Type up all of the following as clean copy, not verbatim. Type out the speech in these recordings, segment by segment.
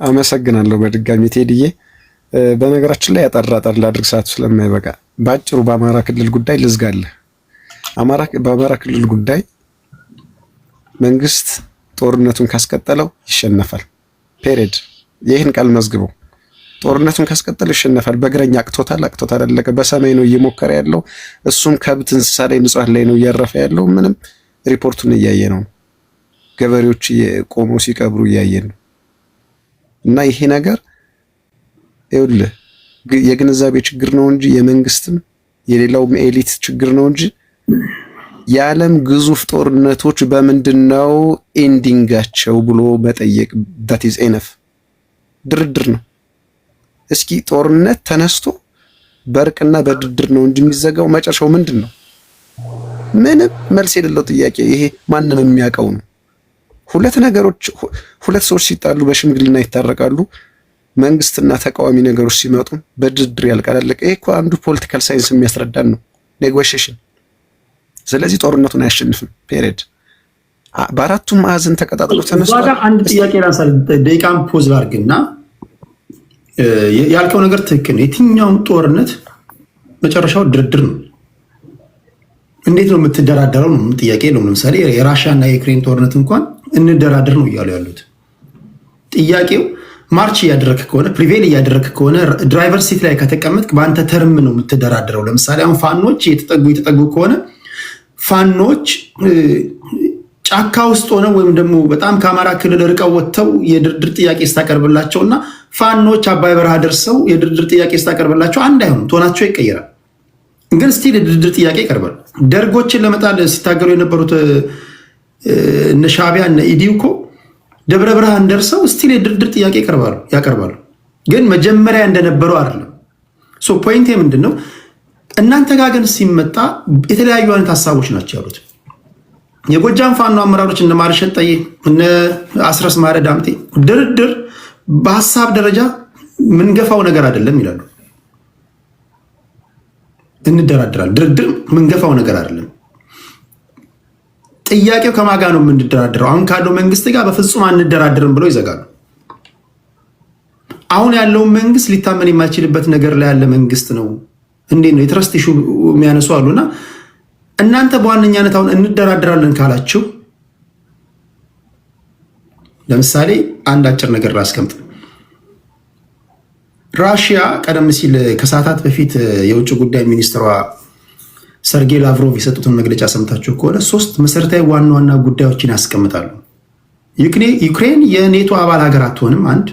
አመሰግናለሁ በድጋሚ ቴዲዬ። በነገራችን ላይ ያጠራጠር ላድርግ ሰዓቱ ስለማይበቃ ባጭሩ በአማራ ክልል ጉዳይ ልዝጋለህ። በአማራ ክልል ጉዳይ መንግስት ጦርነቱን ካስቀጠለው ይሸነፋል። ፔሬድ። ይህን ቃል መዝግበው። ጦርነቱን ካስቀጠለው ይሸነፋል። በእግረኛ አቅቶታል አለቀ። በሰማይ ነው እየሞከረ ያለው። እሱም ከብት እንስሳ ላይ ንጹሃን ላይ ነው እያረፈ ያለው። ምንም ሪፖርቱን እያየ ነው። ገበሬዎች ቆመው ሲቀብሩ እያየን ነው። እና ይሄ ነገር ይኸውልህ የግንዛቤ ችግር ነው እንጂ የመንግስትም የሌላውም ኤሊት ችግር ነው እንጂ የዓለም ግዙፍ ጦርነቶች በምንድነው ኤንዲንጋቸው ብሎ መጠየቅ that is enough። ድርድር ነው። እስኪ ጦርነት ተነስቶ በርቅና በድርድር ነው እንጂ የሚዘጋው መጨረሻው ምንድነው? ምንም መልስ የሌለው ጥያቄ። ይሄ ማንም የሚያውቀው ነው። ሁለት ሰዎች ሲጣሉ በሽምግልና ይታረቃሉ። መንግስትና ተቃዋሚ ነገሮች ሲመጡ በድርድር ያልቃል። ይሄ እኮ አንዱ ፖለቲካል ሳይንስ የሚያስረዳን ነው፣ ኔጎሺዬሽን። ስለዚህ ጦርነቱን አያሸንፍም። ፔሬድ። በአራቱም ማዕዘን ተቀጣጥሎ ተነስቷል። አንድ ጥያቄ ራሳል ደቂቃን ፖዝ ላድርግና ያልከው ነገር ትክክል ነው። የትኛውም ጦርነት መጨረሻው ድርድር ነው። እንዴት ነው የምትደራደረው ነው ጥያቄ ነው። ለምሳሌ የራሽያ እና የዩክሬን ጦርነት እንኳን እንደራደር ነው እያሉ ያሉት። ጥያቄው ማርች እያደረክ ከሆነ ፕሪቬል እያደረክ ከሆነ ድራይቨር ሲት ላይ ከተቀመጥክ በአንተ ተርም ነው የምትደራደረው። ለምሳሌ አሁን ፋኖች የተጠጉ ከሆነ ፋኖች ጫካ ውስጥ ሆነው ወይም ደግሞ በጣም ከአማራ ክልል ርቀው ወጥተው የድርድር ጥያቄ ስታቀርብላቸውና ፋኖች አባይ በረሃ ደርሰው የድርድር ጥያቄ ስታቀርብላቸው አንድ አይሆንም፣ ቶናቸው ይቀየራል። ግን ስቲል የድርድር ጥያቄ ይቀርባል። ደርጎችን ለመጣል ሲታገሉ የነበሩት እነ ሻዕቢያ እነ ኢዲዩ እኮ ደብረ ብርሃን ደርሰው ስቲል የድርድር ጥያቄ ያቀርባሉ። ግን መጀመሪያ እንደነበረው አይደለም። ሶ ፖይንቴ ምንድን ነው? እናንተ ጋር ግን ሲመጣ የተለያዩ አይነት ሀሳቦች ናቸው ያሉት። የጎጃም ፋኖ አመራሮች እነ ማርሸት ጠዬ እነ አስረስ ማረ ዳምጤ ድርድር በሀሳብ ደረጃ ምንገፋው ነገር አይደለም ይላሉ። እንደራደራል። ድርድር ምንገፋው ነገር አይደለም። ጥያቄው ከማጋ ነው የምንደራደረው። አሁን ካለው መንግስት ጋር በፍጹም አንደራደርም ብለው ይዘጋሉ። አሁን ያለው መንግስት ሊታመን የማይችልበት ነገር ላይ ያለ መንግስት ነው። እንዴት ነው የትረስት ኢሹ የሚያነሱ አሉና እናንተ በዋነኛነት አሁን እንደራደራለን ካላችሁ ለምሳሌ አንድ አጭር ነገር ላስቀምጥ። ራሽያ ቀደም ሲል ከሰዓታት በፊት የውጭ ጉዳይ ሚኒስትሯ ሰርጌይ ላቭሮቭ የሰጡትን መግለጫ ሰምታችሁ ከሆነ 3 መሰረታዊ ዋና ዋና ጉዳዮችን ያስቀምጣሉ። ዩክሬን የኔቶ አባል ሀገር አትሆንም። አንድ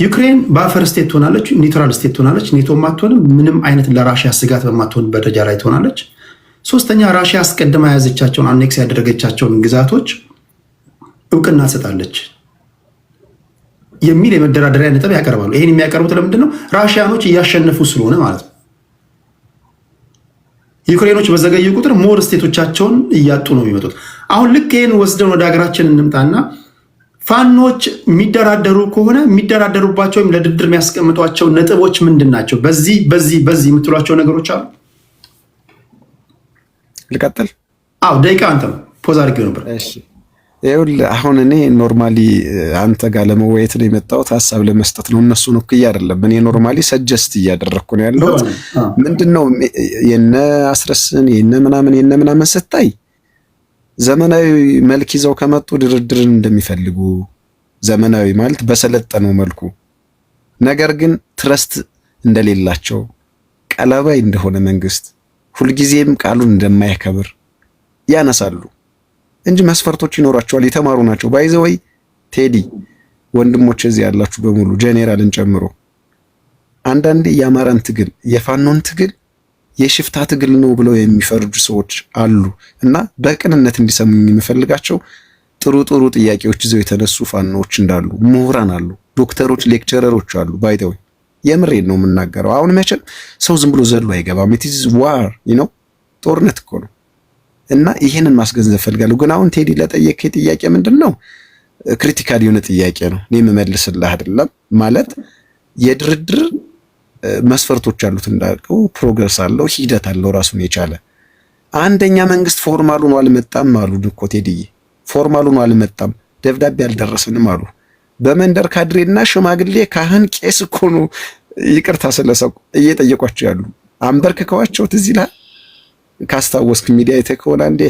ዩክሬን ባፈር ስቴት ትሆናለች፣ ኒውትራል ስቴት ትሆናለች፣ ኔቶም አትሆንም። ምንም አይነት ለራሽያ ስጋት በማትሆን ደረጃ ላይ ትሆናለች። ሶስተኛ ራሽያ አስቀድማ የያዘቻቸውን አኔክስ ያደረገቻቸውን ግዛቶች እውቅና ትሰጣለች የሚል የመደራደሪያ ነጥብ ያቀርባሉ። ይሄን የሚያቀርቡት ለምንድን ነው? ራሽያኖች እያሸነፉ ስለሆነ ማለት ነው። ዩክሬኖች በዘገዩ ቁጥር ሞር ስቴቶቻቸውን እያጡ ነው የሚመጡት። አሁን ልክ ይህን ወስደን ወደ ሀገራችን እንምጣና ፋኖች የሚደራደሩ ከሆነ የሚደራደሩባቸው ወይም ለድርድር የሚያስቀምጧቸው ነጥቦች ምንድን ናቸው? በዚህ የምትሏቸው ነገሮች አሉ። ልቀጥል? አዎ ደቂቃ አንተ ነው ፖዝ አድርጌው ነበር። እሺ ይኸውልህ አሁን እኔ ኖርማሊ አንተ ጋር ለመወያየት ነው የመጣሁት፣ ሀሳብ ለመስጠት ነው። እነሱን እኮ አይደለም እኔ ኖርማሊ ሰጀስት እያደረግኩ ነው ያለሁት። ምንድነው የነ አስረስን የነ ምናምን ስታይ ዘመናዊ መልክ ይዘው ከመጡ ድርድርን እንደሚፈልጉ ዘመናዊ ማለት በሰለጠነው መልኩ፣ ነገር ግን ትረስት እንደሌላቸው ቀለባይ እንደሆነ መንግስት ሁልጊዜም ቃሉን እንደማያከብር ያነሳሉ እንጂ መስፈርቶች ይኖራቸዋል። የተማሩ ናቸው። ባይዘወይ ቴዲ ወንድሞች እዚህ ያላችሁ በሙሉ ጄኔራልን ጨምሮ አንዳንዴ የአማራን ትግል የፋኖን ትግል የሽፍታ ትግል ነው ብለው የሚፈርጁ ሰዎች አሉ እና በቅንነት እንዲሰሙኝ የምፈልጋቸው ጥሩ ጥያቄዎች ይዘው የተነሱ ፋኖዎች እንዳሉ ምሁራን አሉ፣ ዶክተሮች፣ ሌክቸረሮች አሉ። ባይዘወይ የምሬን ነው የምናገረው። አሁን መቼም ሰው ዝም ብሎ ዘሎ አይገባም። ኢት ኢዝ ዋር ነው፣ ጦርነት እኮ ነው። እና ይሄንን ማስገንዘብ ፈልጋለሁ። ግን አሁን ቴዲ ለጠየቀኝ ጥያቄ ምንድነው ክሪቲካል የሆነ ጥያቄ ነው። እኔ የምመልስልህ አይደለም ማለት የድርድር መስፈርቶች አሉት እንዳልከው ፕሮግረስ አለው፣ ሂደት አለው ራሱን የቻለ። አንደኛ መንግስት ፎርማሉን አልመጣም አሉ እኮ ቴዲዬ፣ ፎርማሉን አልመጣም፣ ደብዳቤ አልደረሰንም አሉ። በመንደር ካድሬና ሽማግሌ ካህን ቄስ እኮ ነው ይቅርታ ስለሰው እየጠየቋቸው ያሉ አንበርክከዋቸው ትዝ ይላል። ካስታወስክ ሚዲያ አይተህ ከሆነ አንዴ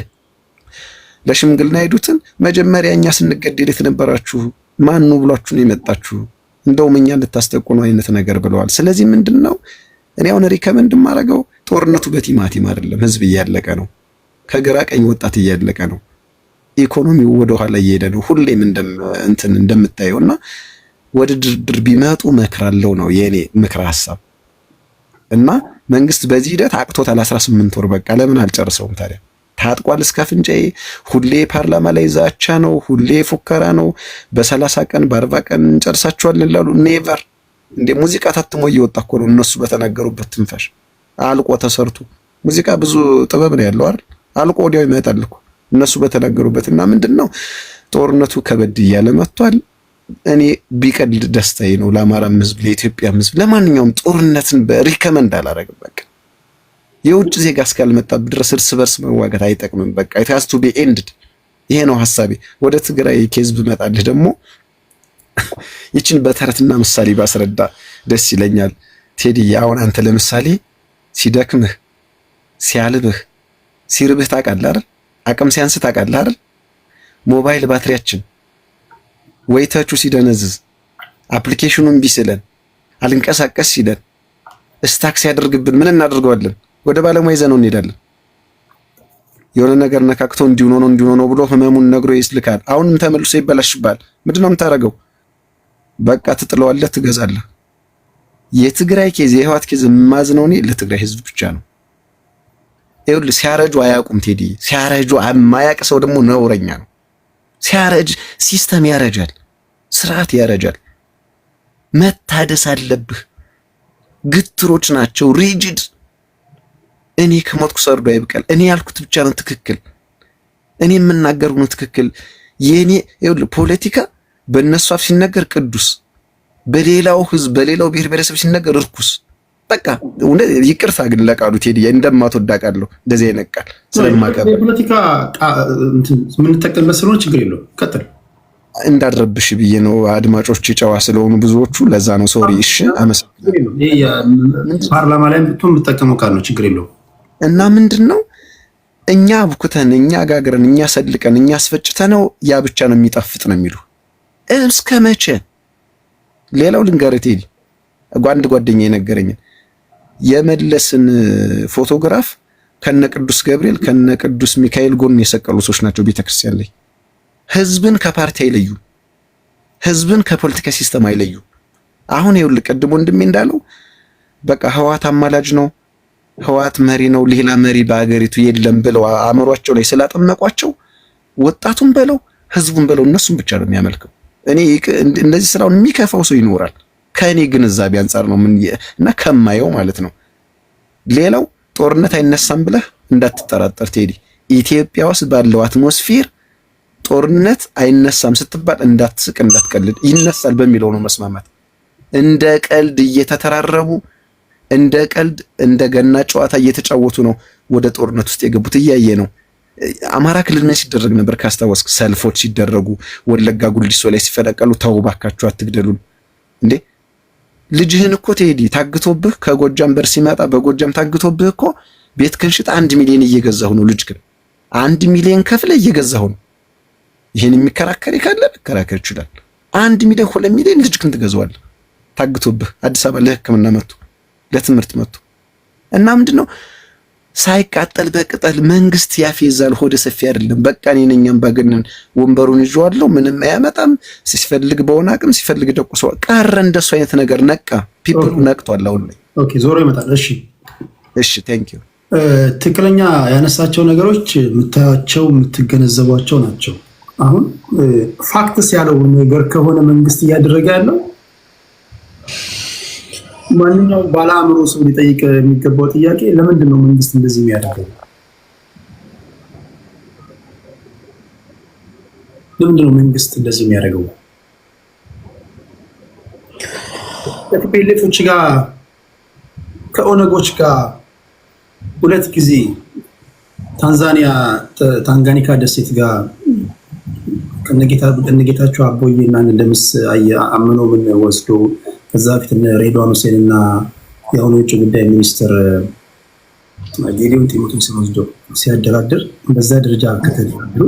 ለሽምግልና ሄዱትን መጀመሪያ እኛ ስንገደል የተነበራችሁ ማን ነው ብሏችሁ ነው የመጣችሁ እንደውም እኛ ልታስጠቁ ነው አይነት ነገር ብለዋል። ስለዚህ ምንድነው እኔ አሁን ሪከመንድ ማረገው ጦርነቱ በቲማቲም አይደለም፣ ህዝብ እያለቀ ነው፣ ከግራ ቀኝ ወጣት እያለቀ ነው፣ ኢኮኖሚው ወደ ኋላ እየሄደ ነው። ሁሌም እንደምታየውና ወደ ድርድር ቢመጡ መክራለው ነው የኔ ምክረ ሐሳብ። እና መንግስት በዚህ ሂደት አቅቶታል 18 ወር በቃ ለምን አልጨርሰውም ታዲያ? ታጥቋል እስከ አፍንጫዬ። ሁሌ ፓርላማ ላይ ዛቻ ነው፣ ሁሌ ፉከራ ነው። በ30 ቀን በ40 ቀን እንጨርሳቸዋለን ላሉ ኔቨር። እንደ ሙዚቃ ታትሞ እየወጣ እኮ ነው እነሱ በተናገሩበት ትንፋሽ አልቆ ተሰርቶ። ሙዚቃ ብዙ ጥበብ ነው ያለው አይደል? አልቆ ወዲያው ይመጣል እኮ እነሱ በተናገሩበት። እና ምንድነው ጦርነቱ ከበድ እያለ መጥቷል። እኔ ቢቀል ደስታዬ ነው ለአማራም ህዝብ ለኢትዮጵያም ህዝብ ለማንኛውም ጦርነትን በሪከመንድ አላረግም። በቃ የውጭ ዜጋ እስካልመጣብህ ድረስ እርስ በርስ መዋጋት አይጠቅምም። በቃ it has to be ended። ይሄ ነው ሐሳቤ። ወደ ትግራይ ኬዝ ብመጣልህ ደግሞ ይችን በተረትና ምሳሌ ባስረዳ ደስ ይለኛል ቴዲ። አሁን አንተ ለምሳሌ ሲደክምህ፣ ሲያልብህ፣ ሲርብህ ታውቃለህ አይደል? አቅም ሲያንስ ታውቃለህ አይደል? ሞባይል ባትሪያችን ወይታቹ ሲደነዝዝ፣ አፕሊኬሽኑን ቢስለን፣ አልንቀሳቀስ ሲለን፣ ስታክ ሲያደርግብን ምን እናደርገዋለን? ወደ ባለሙያ ይዘነው እንሄዳለን። የሆነ ነገር ነካክቶ እንዲሁ ነው ብሎ ህመሙን ነግሮ ይስልካል። አሁንም ተመልሶ ይበላሽባል። ምንድነው የምታደርገው? በቃ ትጥለዋለህ፣ ትገዛለህ። የትግራይ ኬዝ የህዋት ኬዝ የማዝነው እኔ ለትግራይ ህዝብ ብቻ ነው። ይኸውልህ ሲያረጁ አያውቁም ቴዲ። ሲያረጁ የማያውቅ ሰው ደግሞ ነውረኛ ነው። ሲያረጅ ሲስተም ያረጃል፣ ስርዓት ያረጃል። መታደስ አለብህ። ግትሮች ናቸው፣ ሪጂድ። እኔ ከሞትኩ ሰርዶ አይብቀል። እኔ ያልኩት ብቻ ነው ትክክል። እኔ የምናገረው ነው ትክክል። የኔ ይኸውልህ ፖለቲካ በእነሱ አፍ ሲነገር ቅዱስ፣ በሌላው ህዝብ በሌላው ብሔር ብሔረሰብ ሲነገር እርኩስ። በቃ ይቅርታ ግን ለቃሉ ቴዲ እንደማትወዳቃለሁ እንደዚህ አይነቃል ስለማቀበል የፖለቲካ የምንጠቀምበት ስለሆነ ችግር የለውም። ቀጥል እንዳድረብሽ ብዬ ነው። አድማጮች ጨዋ ስለሆኑ ብዙዎቹ ለዛ ነው። ሶሪ። እሺ አመሰግናለሁ። ፓርላማ ላይ ብትሆን የምትጠቀመው ቃል ነው፣ ችግር የለውም። እና ምንድነው እኛ አብኩተን እኛ ጋግረን እኛ ሰልቀን እኛ አስፈጭተነው ያ ብቻ ነው የሚጣፍጥ ነው የሚሉ እስከ መቼ? ሌላው ልንገርህ ቴዲ፣ አንድ ጓደኛዬ ነገረኝን የመለስን ፎቶግራፍ ከነ ቅዱስ ገብርኤል ከነ ቅዱስ ሚካኤል ጎን የሰቀሉ ሰዎች ናቸው ቤተክርስቲያን ላይ። ህዝብን ከፓርቲ አይለዩ፣ ህዝብን ከፖለቲካ ሲስተም አይለዩ። አሁን ይኸውልህ ቅድም ወንድሜ እንዳለው በቃ ህወሓት አማላጅ ነው፣ ህወሓት መሪ ነው፣ ሌላ መሪ በሀገሪቱ የለም ብለው አእምሯቸው ላይ ስላጠመቋቸው ወጣቱን በለው ህዝቡን በለው እነሱን ብቻ ነው የሚያመልከው። እኔ እንደዚህ ስራውን የሚከፋው ሰው ይኖራል ከእኔ ግንዛቤ አንጻር ነው እና ከማየው ማለት ነው። ሌላው ጦርነት አይነሳም ብለህ እንዳትጠራጠር ቴዲ። ኢትዮጵያ ውስጥ ባለው አትሞስፌር ጦርነት አይነሳም ስትባል እንዳትስቅ እንዳትቀልድ፣ ይነሳል በሚለው ነው መስማማት። እንደ ቀልድ እየተተራረቡ እንደ ቀልድ እንደ ገና ጨዋታ እየተጫወቱ ነው ወደ ጦርነት ውስጥ የገቡት። እያየ ነው። አማራ ክልል ምን ሲደረግ ነበር ካስታወስክ? ሰልፎች ሲደረጉ ወለጋ ጉልዲሶ ላይ ሲፈለቀሉ ተው ባካችሁ አትግደሉን እንዴ! ልጅህን እኮ ቴዲ ታግቶብህ ከጎጃም በር ሲመጣ በጎጃም ታግቶብህ እኮ ቤት ከንሽጣ 1 ሚሊዮን እየገዛሁ ነው። ልጅ ግን 1 ሚሊዮን ከፍለ እየገዛሁ ነው። ይሄን የሚከራከር ካለ መከራከር ይችላል። 1 ሚሊዮን 2 ሚሊዮን ልጅ ግን ትገዛዋለህ ታግቶብህ አዲስ አበባ ለሕክምና መጥቶ ለትምህርት መጥቶ እና ምንድነው ሳይቃጠል በቅጠል መንግስት ያፌዛል። ሆደ ሰፊ አይደለም። በቃ እኔ ነኝ አምባገነን ወንበሩን ይዤዋለሁ ምንም አያመጣም። ሲፈልግ በሆነ አቅም ሲፈልግ ደቁሶ ቀረ። እንደሱ አይነት ነገር ነቃ። ፒፕሉ ነቅቷል አሁን ላይ። ኦኬ ዞሮ ይመጣል። እሺ ቴንክ ዩ። ትክክለኛ ያነሳቸው ነገሮች የምታያቸው የምትገነዘቧቸው ናቸው። አሁን ፋክትስ ያለው ነገር ከሆነ መንግስት እያደረገ ያለው ማንኛውም ባለአእምሮ ሰው ሊጠይቅ የሚገባው ጥያቄ ለምንድን ነው መንግስት እንደዚህ የሚያደርገው? ለምንድን ነው መንግስት እንደዚህ የሚያደርገው? ከቲፒኤልኤፎች ጋር ከኦነጎች ጋር 2 ጊዜ ታንጋኒካ ደሴት ጋር ከነጌታቸው አቦዬና እንደምስ አምኖ ምን ወስዶ ከዛ በፊት ሬድዋን ሁሴንና የአሁኑ የውጭ ጉዳይ ሚኒስትር ጌዲዮን ጢሞቴዎስን ወስዶ ሲያደራድር በዛ ደረጃ ከተደራደሩ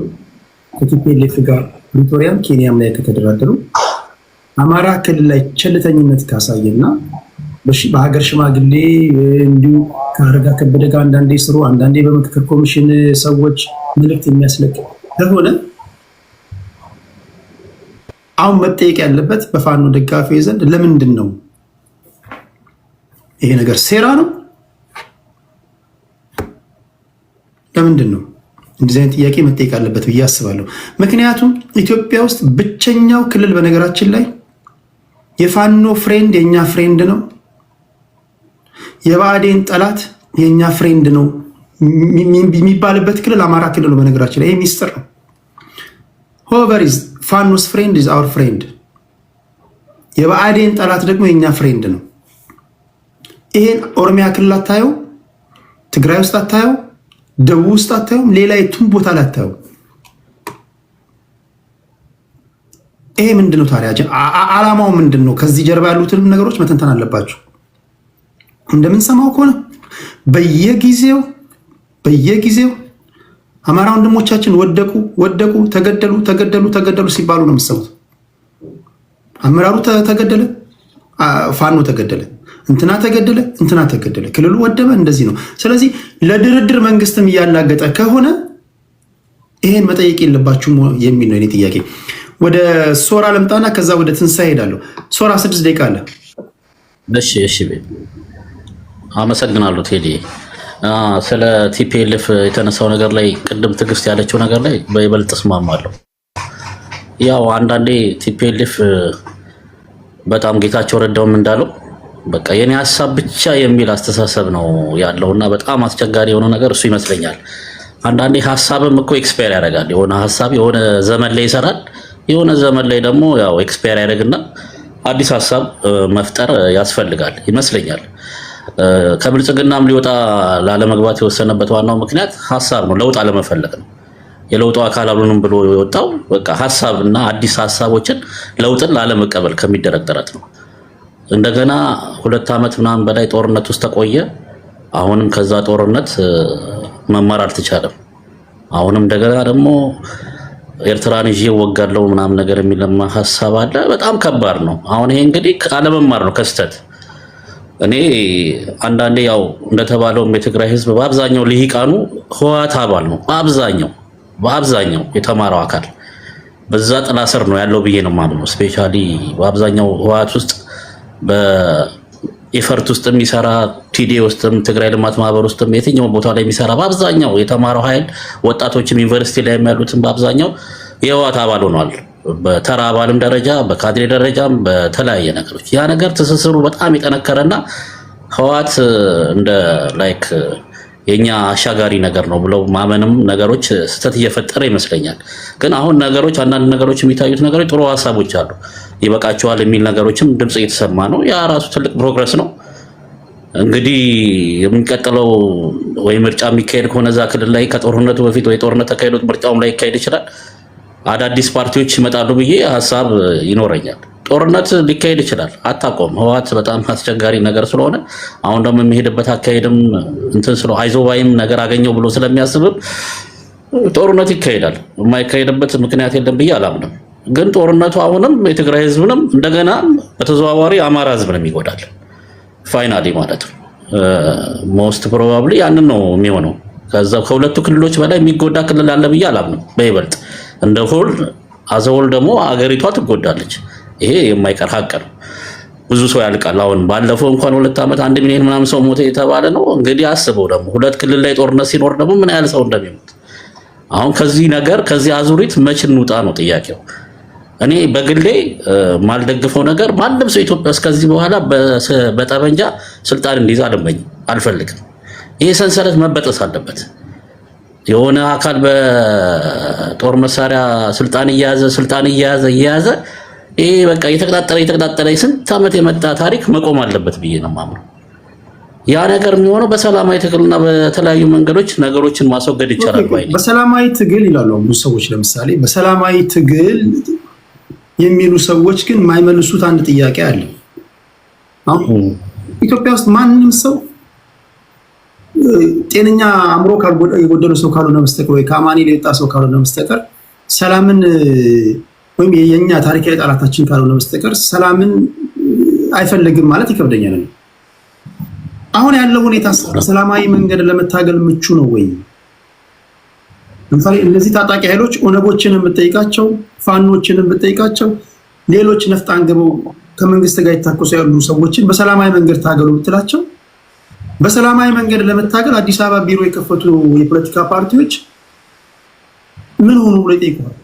ከቲፒኤልኤፍ ጋር ፕሪቶሪያም ኬንያም ላይ ከተደራደሩ አማራ ክልል ላይ ቸልተኝነት ካሳየና በሀገር ሽማግሌ እንዲሁ ከአረጋ ከበደ ጋር አንዳንዴ ስሩ አንዳንዴ በምክክር ኮሚሽን ሰዎች መልእክት የሚያስለቅ ከሆነ አሁን መጠየቅ ያለበት በፋኖ ደጋፊው ዘንድ ለምንድን ነው ይሄ ነገር ሴራ ነው? ለምንድን ነው እንደዚህ አይነት ጥያቄ መጠየቅ አለበት ብዬ አስባለሁ። ምክንያቱም ኢትዮጵያ ውስጥ ብቸኛው ክልል በነገራችን ላይ የፋኖ ፍሬንድ የኛ ፍሬንድ ነው፣ የብአዴን ጠላት የኛ ፍሬንድ ነው የሚባልበት ክልል አማራ ክልል ነው። በነገራችን ላይ ይሄ ሚስጥር ነው። whoever is ፋኖስ ፍሬንድ is our friend፣ የብአዴን ጠላት ደግሞ የኛ ፍሬንድ ነው። ይሄን ኦሮሚያ ክልል አታየው፣ ትግራይ ውስጥ አታየው፣ ደቡብ ውስጥ አታየው፣ ሌላ የቱም ቦታ ላይ አታየው። ይሄ ምንድነው ታዲያ? ዓላማው ምንድነው? ከዚህ ጀርባ ያሉትን ነገሮች መተንተን አለባቸው። እንደምንሰማው ከሆነ በየጊዜው አማራ ወንድሞቻችን ወደቁ፣ ተገደሉ ሲባሉ ነው የምትሰሙት። አመራሩ ተገደለ፣ ፋኖ ተገደለ፣ እንትና ተገደለ፣ ክልሉ ወደመ፣ እንደዚህ ነው። ስለዚህ ለድርድር መንግስትም እያላገጠ ከሆነ ይሄን መጠየቅ የለባችሁም የሚል ነው የኔ ጥያቄ። ወደ ሶራ ለምጣና ከዛ ወደ ትንሳኤ ሄዳለሁ። ሶራ 6 ደቂቃ አለ። እሺ አመሰግናለሁ ቴዲ። ስለ ቲፒኤልኤፍ የተነሳው ነገር ላይ ቅድም ትዕግስት ያለችው ነገር ላይ በይበልጥ እስማማለሁ። ያው አንዳንዴ ቲፒኤልኤፍ በጣም ጌታቸው ረዳውም እንዳለው በቃ የኔ ሀሳብ ብቻ የሚል አስተሳሰብ ነው ያለውና በጣም አስቸጋሪ የሆነ ነገር እሱ ይመስለኛል። አንዳንዴ ሀሳብም እኮ ኤክስፓየር ያደርጋል። የሆነ ሀሳብ የሆነ ዘመን ላይ ይሰራል፣ የሆነ ዘመን ላይ ደግሞ ያው ኤክስፓየር ያደርግና አዲስ ሀሳብ መፍጠር ያስፈልጋል ይመስለኛል። ከብልጽግናም ሊወጣ ላለመግባት የወሰነበት ዋናው ምክንያት ሀሳብ ነው፣ ለውጥ አለመፈለግ ነው። የለውጡ አካል አሉንም ብሎ የወጣው በቃ ሀሳብና አዲስ ሀሳቦችን ለውጥን ላለመቀበል ከሚደረግ ጥረት ነው። እንደገና 2 ዓመት ምናምን በላይ ጦርነት ውስጥ ተቆየ። አሁንም ከዛ ጦርነት መማር አልተቻለም። አሁንም እንደገና ደግሞ ኤርትራን ይዤ ወጋለው ምናምን ነገር የሚለማ ሀሳብ አለ። በጣም ከባድ ነው። አሁን ይሄ እንግዲህ አለመማር ነው ከስተት። እኔ አንዳንዴ ያው እንደተባለውም የትግራይ ህዝብ በአብዛኛው ልሂቃኑ ህወሓት አባል ነው። በአብዛኛው የተማረው አካል በዛ ጥላ ስር ነው ያለው ብዬ ነው የማምነው። ስፔሻሊ በአብዛኛው ህወሓት ውስጥ በኢፈርት ውስጥ የሚሰራ ቲዲ ውስጥም ትግራይ ልማት ማህበር ውስጥም የትኛው ቦታ ላይ የሚሰራ በአብዛኛው የተማረው ኃይል ወጣቶችም ዩኒቨርሲቲ ላይ ያሉትም በአብዛኛው የህወሓት አባል ሆኗል። በተራ አባልም ደረጃ በካድሬ ደረጃም በተለያየ ነገሮች ያ ነገር ትስስሩ በጣም የጠነከረና ህወሓት እንደ ላይክ የኛ አሻጋሪ ነገር ነው ብለው ማመንም ነገሮች ስተት እየፈጠረ ይመስለኛል። ግን አሁን ነገሮች አንዳንድ ነገሮች የሚታዩት ነገሮች ጥሩ ሀሳቦች አሉ፣ ይበቃቸዋል የሚል ነገሮችም ድምጽ እየተሰማ ነው። ያ ራሱ ትልቅ ፕሮግረስ ነው። እንግዲህ የሚቀጥለው ወይ ምርጫ የሚካሄድ ከሆነ እዛ ክልል ላይ ከጦርነቱ በፊት ወይ ጦርነት ተካሂዶት ምርጫውም ላይ ይካሄድ ይችላል። አዳዲስ ፓርቲዎች ይመጣሉ ብዬ ሀሳብ ይኖረኛል። ጦርነት ሊካሄድ ይችላል፣ አታቆም። ህወሓት በጣም አስቸጋሪ ነገር ስለሆነ አሁን ደግሞ የሚሄድበት አካሄድም እንትን አይዞባይም ነገር አገኘው ብሎ ስለሚያስብም ጦርነት ይካሄዳል። የማይካሄድበት ምክንያት የለም ብዬ አላምንም። ግን ጦርነቱ አሁንም የትግራይ ህዝብንም እንደገና በተዘዋዋሪ አማራ ህዝብንም ይጎዳል። ፋይናሊ ማለት ነው። ሞስት ፕሮባብሊ ያንን ነው የሚሆነው። ከዛ ከሁለቱ ክልሎች በላይ የሚጎዳ ክልል አለ ብዬ አላምንም። በይበልጥ እንደ ሆል አዘወል ደግሞ አገሪቷ ትጎዳለች። ይሄ የማይቀር ሀቅ ነው። ብዙ ሰው ያልቃል። አሁን ባለፈው እንኳን 2 ዓመት 1 ሚሊዮን ምናምን ሰው ሞተ የተባለ ነው። እንግዲህ አስበው ደግሞ 2 ክልል ላይ ጦርነት ሲኖር ደግሞ ምን ያህል ሰው እንደሚሞት። አሁን ከዚህ ነገር ከዚህ አዙሪት መች እንውጣ ነው ጥያቄው። እኔ በግሌ ማልደግፈው ነገር ማንም ሰው ኢትዮጵያ እስከዚህ በኋላ በጠበንጃ ስልጣን እንዲይዝ አልፈልግም። ይሄ ሰንሰለት መበጠስ አለበት። የሆነ አካል በጦር መሳሪያ ስልጣን እየያዘ ይሄ በቃ የተቀጣጠለ ስንት ዓመት የመጣ ታሪክ መቆም አለበት ብዬ ነው የማምነው። ያ ነገር የሚሆነው በሰላማዊ ትግልና በተለያዩ መንገዶች ነገሮችን ማስወገድ ይቻላል ባይ። በሰላማዊ ትግል ይላሉ ብዙ ሰዎች። ለምሳሌ በሰላማዊ ትግል የሚሉ ሰዎች ግን የማይመልሱት አንድ ጥያቄ አለ። አሁን ኢትዮጵያ ውስጥ ማንም ሰው ጤነኛ አእምሮ የጎደለው ሰው ካልሆነ በስተቀር ወይ ከአማኒ የወጣ ሰው ካልሆነ በስተቀር ሰላምን ወይም የኛ ታሪካዊ ጠላታችን ካልሆነ በስተቀር ሰላምን አይፈልግም ማለት ይከብደኛል። አሁን ያለው ሁኔታ በሰላማዊ መንገድ ለመታገል ምቹ ነው ወይ? ለምሳሌ እነዚህ ታጣቂ ኃይሎች ኦነጎችን የምትጠይቃቸው፣ ፋኖችን የምትጠይቃቸው፣ ሌሎች ነፍጥ አንግበው ከመንግስት ጋር ይታኮሱ ያሉ ሰዎችን በሰላማዊ መንገድ ታገሉ ብትላቸው በሰላማዊ መንገድ ለመታገል አዲስ አበባ ቢሮ የከፈቱ የፖለቲካ ፓርቲዎች ምን ሆኑ ብሎ ይጠይቁሃል።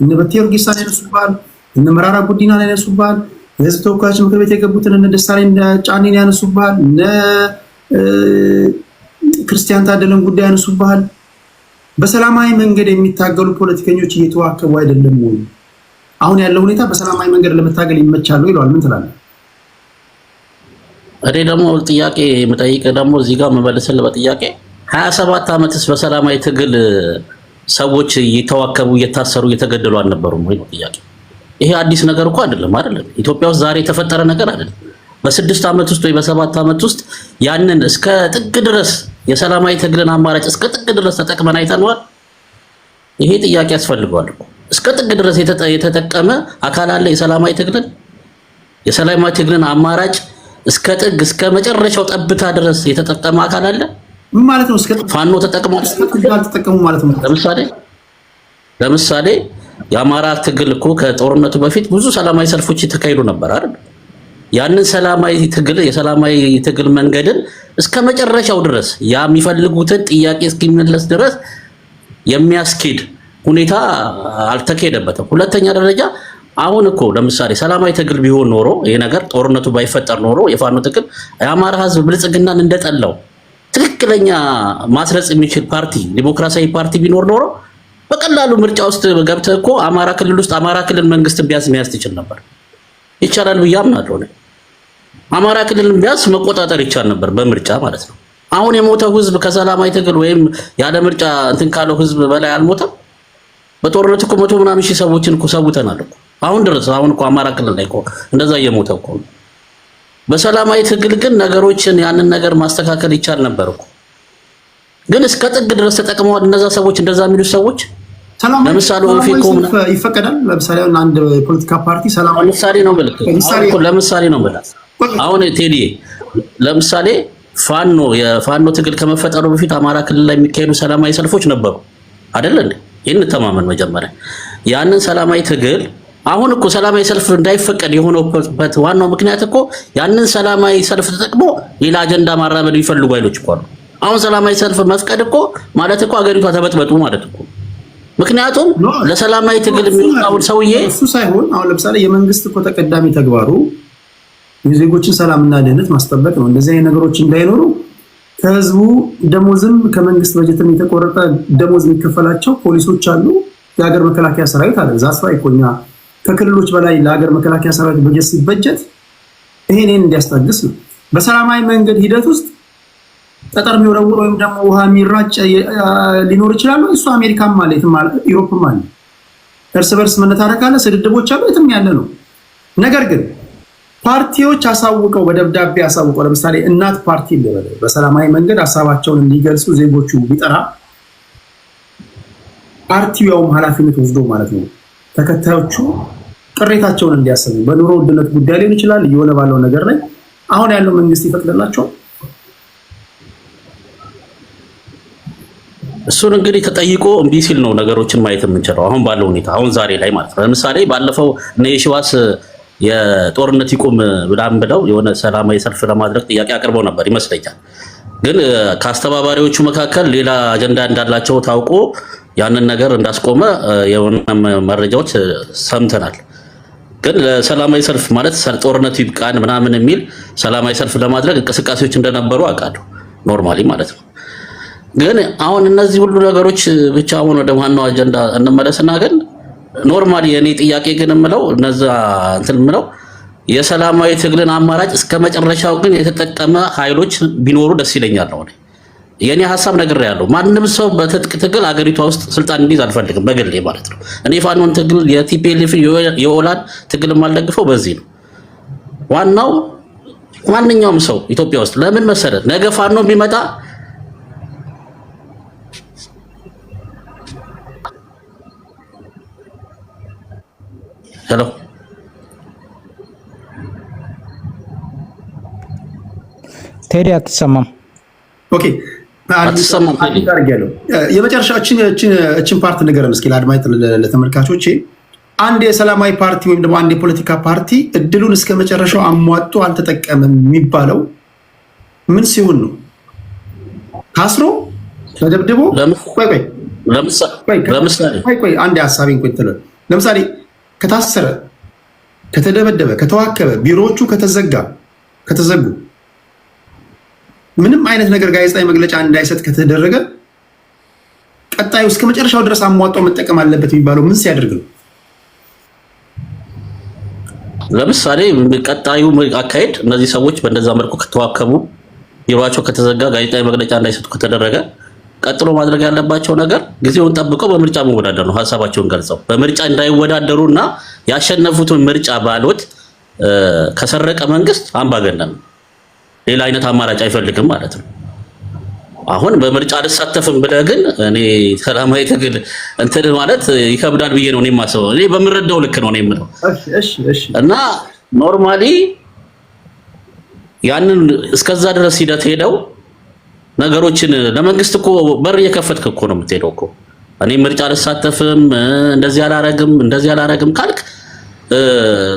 እነ በቴ ኡርጌሳን ያነሱብሃል፣ እነ መራራ ጉዲናን ያነሱብሃል፣ የህዝብ ተወካዮች ምክር ቤት የገቡትን እነ ደሳለኝ ጫኔን ያነሱብሃል፣ እነ ክርስቲያን ታደለን ጉዳይ ያነሱብሃል። በሰላማዊ መንገድ የሚታገሉ ፖለቲከኞች እየተዋከቡ አይደለም ወይ? አሁን ያለው ሁኔታ በሰላማዊ መንገድ ለመታገል ይመቻሉ ይለዋል። ምን ትላለህ? እኔ ደግሞ ጥያቄ የምጠይቅ ደግሞ እዚህ ጋር መመለስልህ በጥያቄ 27 ዓመትስ በሰላማዊ ትግል ሰዎች እየተዋከቡ እየታሰሩ እየተገደሉ አልነበሩም ወይ ነው ጥያቄ። ይሄ አዲስ ነገር እኮ አይደለም አይደለም። ኢትዮጵያ ውስጥ ዛሬ የተፈጠረ ነገር አይደለም። በ6 ዓመት ውስጥ ወይ በ7 ዓመት ውስጥ ያንን እስከ ጥግ ድረስ የሰላማዊ ትግልን አማራጭ እስከ ጥግ ድረስ ተጠቅመን አይተነዋል። ይሄ ጥያቄ ያስፈልገዋል እኮ። እስከ ጥግ ድረስ የተጠቀመ አካል አለ? የሰላማዊ ትግልን አማራጭ እስከ ጥግ እስከ መጨረሻው ጠብታ ድረስ የተጠቀመ አካል አለ? ምን ማለት ነው? እስከ ፋኖ ተጠቅመው ተጠቀሙ ማለት ነው። ለምሳሌ የአማራ ትግል እኮ ከጦርነቱ በፊት ብዙ ሰላማዊ ሰልፎች የተካሄዱ ነበር አይደል? ያንን ሰላማዊ ትግል የሰላማዊ ትግል መንገድን እስከ መጨረሻው ድረስ ያ የሚፈልጉትን ጥያቄ እስኪመለስ ድረስ የሚያስኬድ ሁኔታ አልተካሄደበትም። ሁለተኛ ደረጃ አሁን እኮ ለምሳሌ ሰላማዊ ትግል ቢሆን ኖሮ ይሄ ነገር ጦርነቱ ባይፈጠር ኖሮ የፋኖ ትግል የአማራ ህዝብ ብልጽግናን እንደጠላው ትክክለኛ ማስረጽ የሚችል ፓርቲ ዲሞክራሲያዊ ፓርቲ ቢኖር ኖሮ በቀላሉ ምርጫ ውስጥ ገብተህ እኮ አማራ ክልል ውስጥ አማራ ክልል መንግስትን መያዝ ትችል ነበር። ይቻላል ብዬ አምናለሁ። አማራ ክልልን ቢያንስ መቆጣጠር ይቻል ነበር በምርጫ ማለት ነው። አሁን የሞተው ህዝብ ከሰላማዊ ትግል ወይም ያለ ምርጫ እንትን ካለው ህዝብ በላይ አልሞተም። በጦርነት እኮ 100 ምናምን ሺህ ሰዎችን እኮ ሰውተናል እኮ አሁን ድረስ። አሁን እኮ አማራ ክልል ላይ እኮ እንደዛ እየሞተ እኮ። በሰላማዊ ትግል ግን ነገሮችን ያንን ነገር ማስተካከል ይቻል ነበር እኮ። ግን እስከ ጥግ ድረስ ተጠቅመዋል እነዛ ሰዎች። እንደዛ የሚሉት ሰዎች ለምሳሌ ኦፌኮ ይፈቀዳል። ለምሳሌ አንድ ፖለቲካ ፓርቲ ሰላማዊ ለምሳሌ ነው ብለህ ለምሳሌ ነው ብለህ አሁን ቴዲ ለምሳሌ የፋኖ ትግል ከመፈጠሩ በፊት አማራ ክልል ላይ የሚካሄዱ ሰላማዊ ሰልፎች ነበሩ አይደል እንዴ? ይህን ተማመን መጀመሪያ። ያንን ሰላማዊ ትግል አሁን እኮ ሰላማዊ ሰልፍ እንዳይፈቀድ የሆነበት ዋናው ምክንያት እኮ ያንን ሰላማዊ ሰልፍ ተጠቅሞ ሌላ አጀንዳ ማራመድ የሚፈልጉ ኃይሎች እኮ አሉ። አሁን ሰላማዊ ሰልፍ መፍቀድ እኮ ማለት እኮ አገሪቷ ተበጥበጡ ማለት እኮ። ምክንያቱም ለሰላማዊ ትግል የሚወጣውን ሰውዬ እሱ ሳይሆን አሁን ለምሳሌ የመንግስት እኮ ተቀዳሚ ተግባሩ የዜጎችን ሰላምና ደህንነት ማስጠበቅ ነው። እንደዚህ አይነት ነገሮች እንዳይኖሩ ከህዝቡ ደሞዝም ከመንግስት በጀትም የተቆረጠ ደሞዝ የሚከፈላቸው ፖሊሶች አሉ፣ የሀገር መከላከያ ሰራዊት አለ። ዛስ ዋይ እኮ እኛ ከክልሎች በላይ ለሀገር መከላከያ ሰራዊት በጀት ሲበጀት ይሄን እንዲያስታግስ ነው። በሰላማዊ መንገድ ሂደት ውስጥ ጠጠር የሚወረውር ወይም ደግሞ ውሃ የሚራጭ ሊኖር ይችላል። እሱ አሜሪካም አለ፣ የትም አለ፣ ዩሮፕም አለ። እርስ በርስ መነታረክ አለ፣ ስድድቦች አሉ፣ የትም ያለ ነው። ነገር ግን ፓርቲዎች አሳውቀው በደብዳቤ አሳውቀው ለምሳሌ እናት ፓርቲ በሰላማዊ መንገድ ሀሳባቸውን እንዲገልጹ ዜጎቹ ቢጠራ ፓርቲው ያውም ኃላፊነት ወስዶ ማለት ነው ተከታዮቹ ቅሬታቸውን እንዲያሰሙ በኑሮ ውድነት ጉዳይ ሊሆን ይችላል፣ እየሆነ ባለው ነገር ላይ አሁን ያለው መንግስት ይፈቅድላቸዋል። እሱን እንግዲህ ተጠይቆ እምቢ ሲል ነው ነገሮችን ማየት የምንችለው አሁን ባለው ሁኔታ አሁን ዛሬ ላይ ማለት ነው። ለምሳሌ ባለፈው እነ የሺዋስ የጦርነት ይቁም ብለው የሆነ ሰላማዊ ሰልፍ ለማድረግ ጥያቄ አቅርበው ነበር ይመስለኛል። ግን ከአስተባባሪዎቹ መካከል ሌላ አጀንዳ እንዳላቸው ታውቆ ያንን ነገር እንዳስቆመ የሆነ መረጃዎች ሰምተናል። ግን ለሰላማዊ ሰልፍ ማለት ጦርነቱ ይብቃን ምናምን የሚል ሰላማዊ ሰልፍ ለማድረግ እንቅስቃሴዎች እንደነበሩ አውቃለሁ ኖርማሊ ማለት ነው። ግን አሁን እነዚህ ሁሉ ነገሮች ብቻ አሁን ወደ ዋናው አጀንዳ እንመለስና ግን ኖርማሊ የኔ ጥያቄ ግን የምለው እነዛ እንትን የምለው የሰላማዊ ትግልን አማራጭ እስከ መጨረሻው ግን የተጠቀመ ኃይሎች ቢኖሩ ደስ ይለኛል ነው የኔ ሐሳብ ነግሬያለሁ። ማንም ሰው በትጥቅ ትግል አገሪቷ ውስጥ ስልጣን እንዲይዝ አልፈልግም፣ በግሌ ማለት ነው። እኔ ፋኖን ትግል የቲፒኤልኤፍ የኦላን ትግል የማልደግፈው በዚህ ነው። ዋናው ማንኛውም ሰው ኢትዮጵያ ውስጥ ለምን መሰለህ ነገ ፋኖ ቢመጣ ሄሎ ቴዲ አትሰማም? ኦኬ የመጨረሻችን ፓርት ንገረን እስኪ ለአድማጭ ለተመልካቾች። አንድ የሰላማዊ ፓርቲ ወይም ደግሞ አንድ የፖለቲካ ፓርቲ እድሉን እስከ መጨረሻው አሟጦ አልተጠቀምም የሚባለው ምን ሲሆን ነው? ታስሮ ተደብድቦ? አንድ ሀሳቤን ለምሳሌ ከታሰረ፣ ከተደበደበ፣ ከተዋከበ፣ ቢሮዎቹ ከተዘጉ ምንም አይነት ነገር ጋዜጣዊ መግለጫ እንዳይሰጥ ከተደረገ ቀጣዩ እስከ መጨረሻው ድረስ አሟጣው መጠቀም አለበት የሚባለው ምን ሲያደርግ ነው? ለምሳሌ ቀጣዩ አካሄድ እነዚህ ሰዎች በእንደዛ መልኩ ከተዋከቡ፣ ቢሮአቸው ከተዘጋ፣ ጋዜጣዊ መግለጫ እንዳይሰጡ ከተደረገ ቀጥሎ ማድረግ ያለባቸው ነገር ጊዜውን ጠብቀው በምርጫ መወዳደር ነው። ሀሳባቸውን ገልጸው በምርጫ እንዳይወዳደሩና ያሸነፉትን ምርጫ ባሎት ከሰረቀ መንግስት አምባገነን ነው። ሌላ አይነት አማራጭ አይፈልግም ማለት ነው። አሁን በምርጫ አልሳተፍም ብለህ ግን እኔ ሰላማዊ ትግል እንትን ማለት ይከብዳል ብዬ ነው እኔ የማስበው። እኔ በምረዳው ልክ ነው እኔ የምለው እና ኖርማሊ ያንን እስከዛ ድረስ ሂደት ሄደው ነገሮችን ለመንግስት እኮ በር እየከፈትክ እኮ ነው የምትሄደው እኮ። እኔ ምርጫ አልሳተፍም እንደዚህ አላረግም ካልክ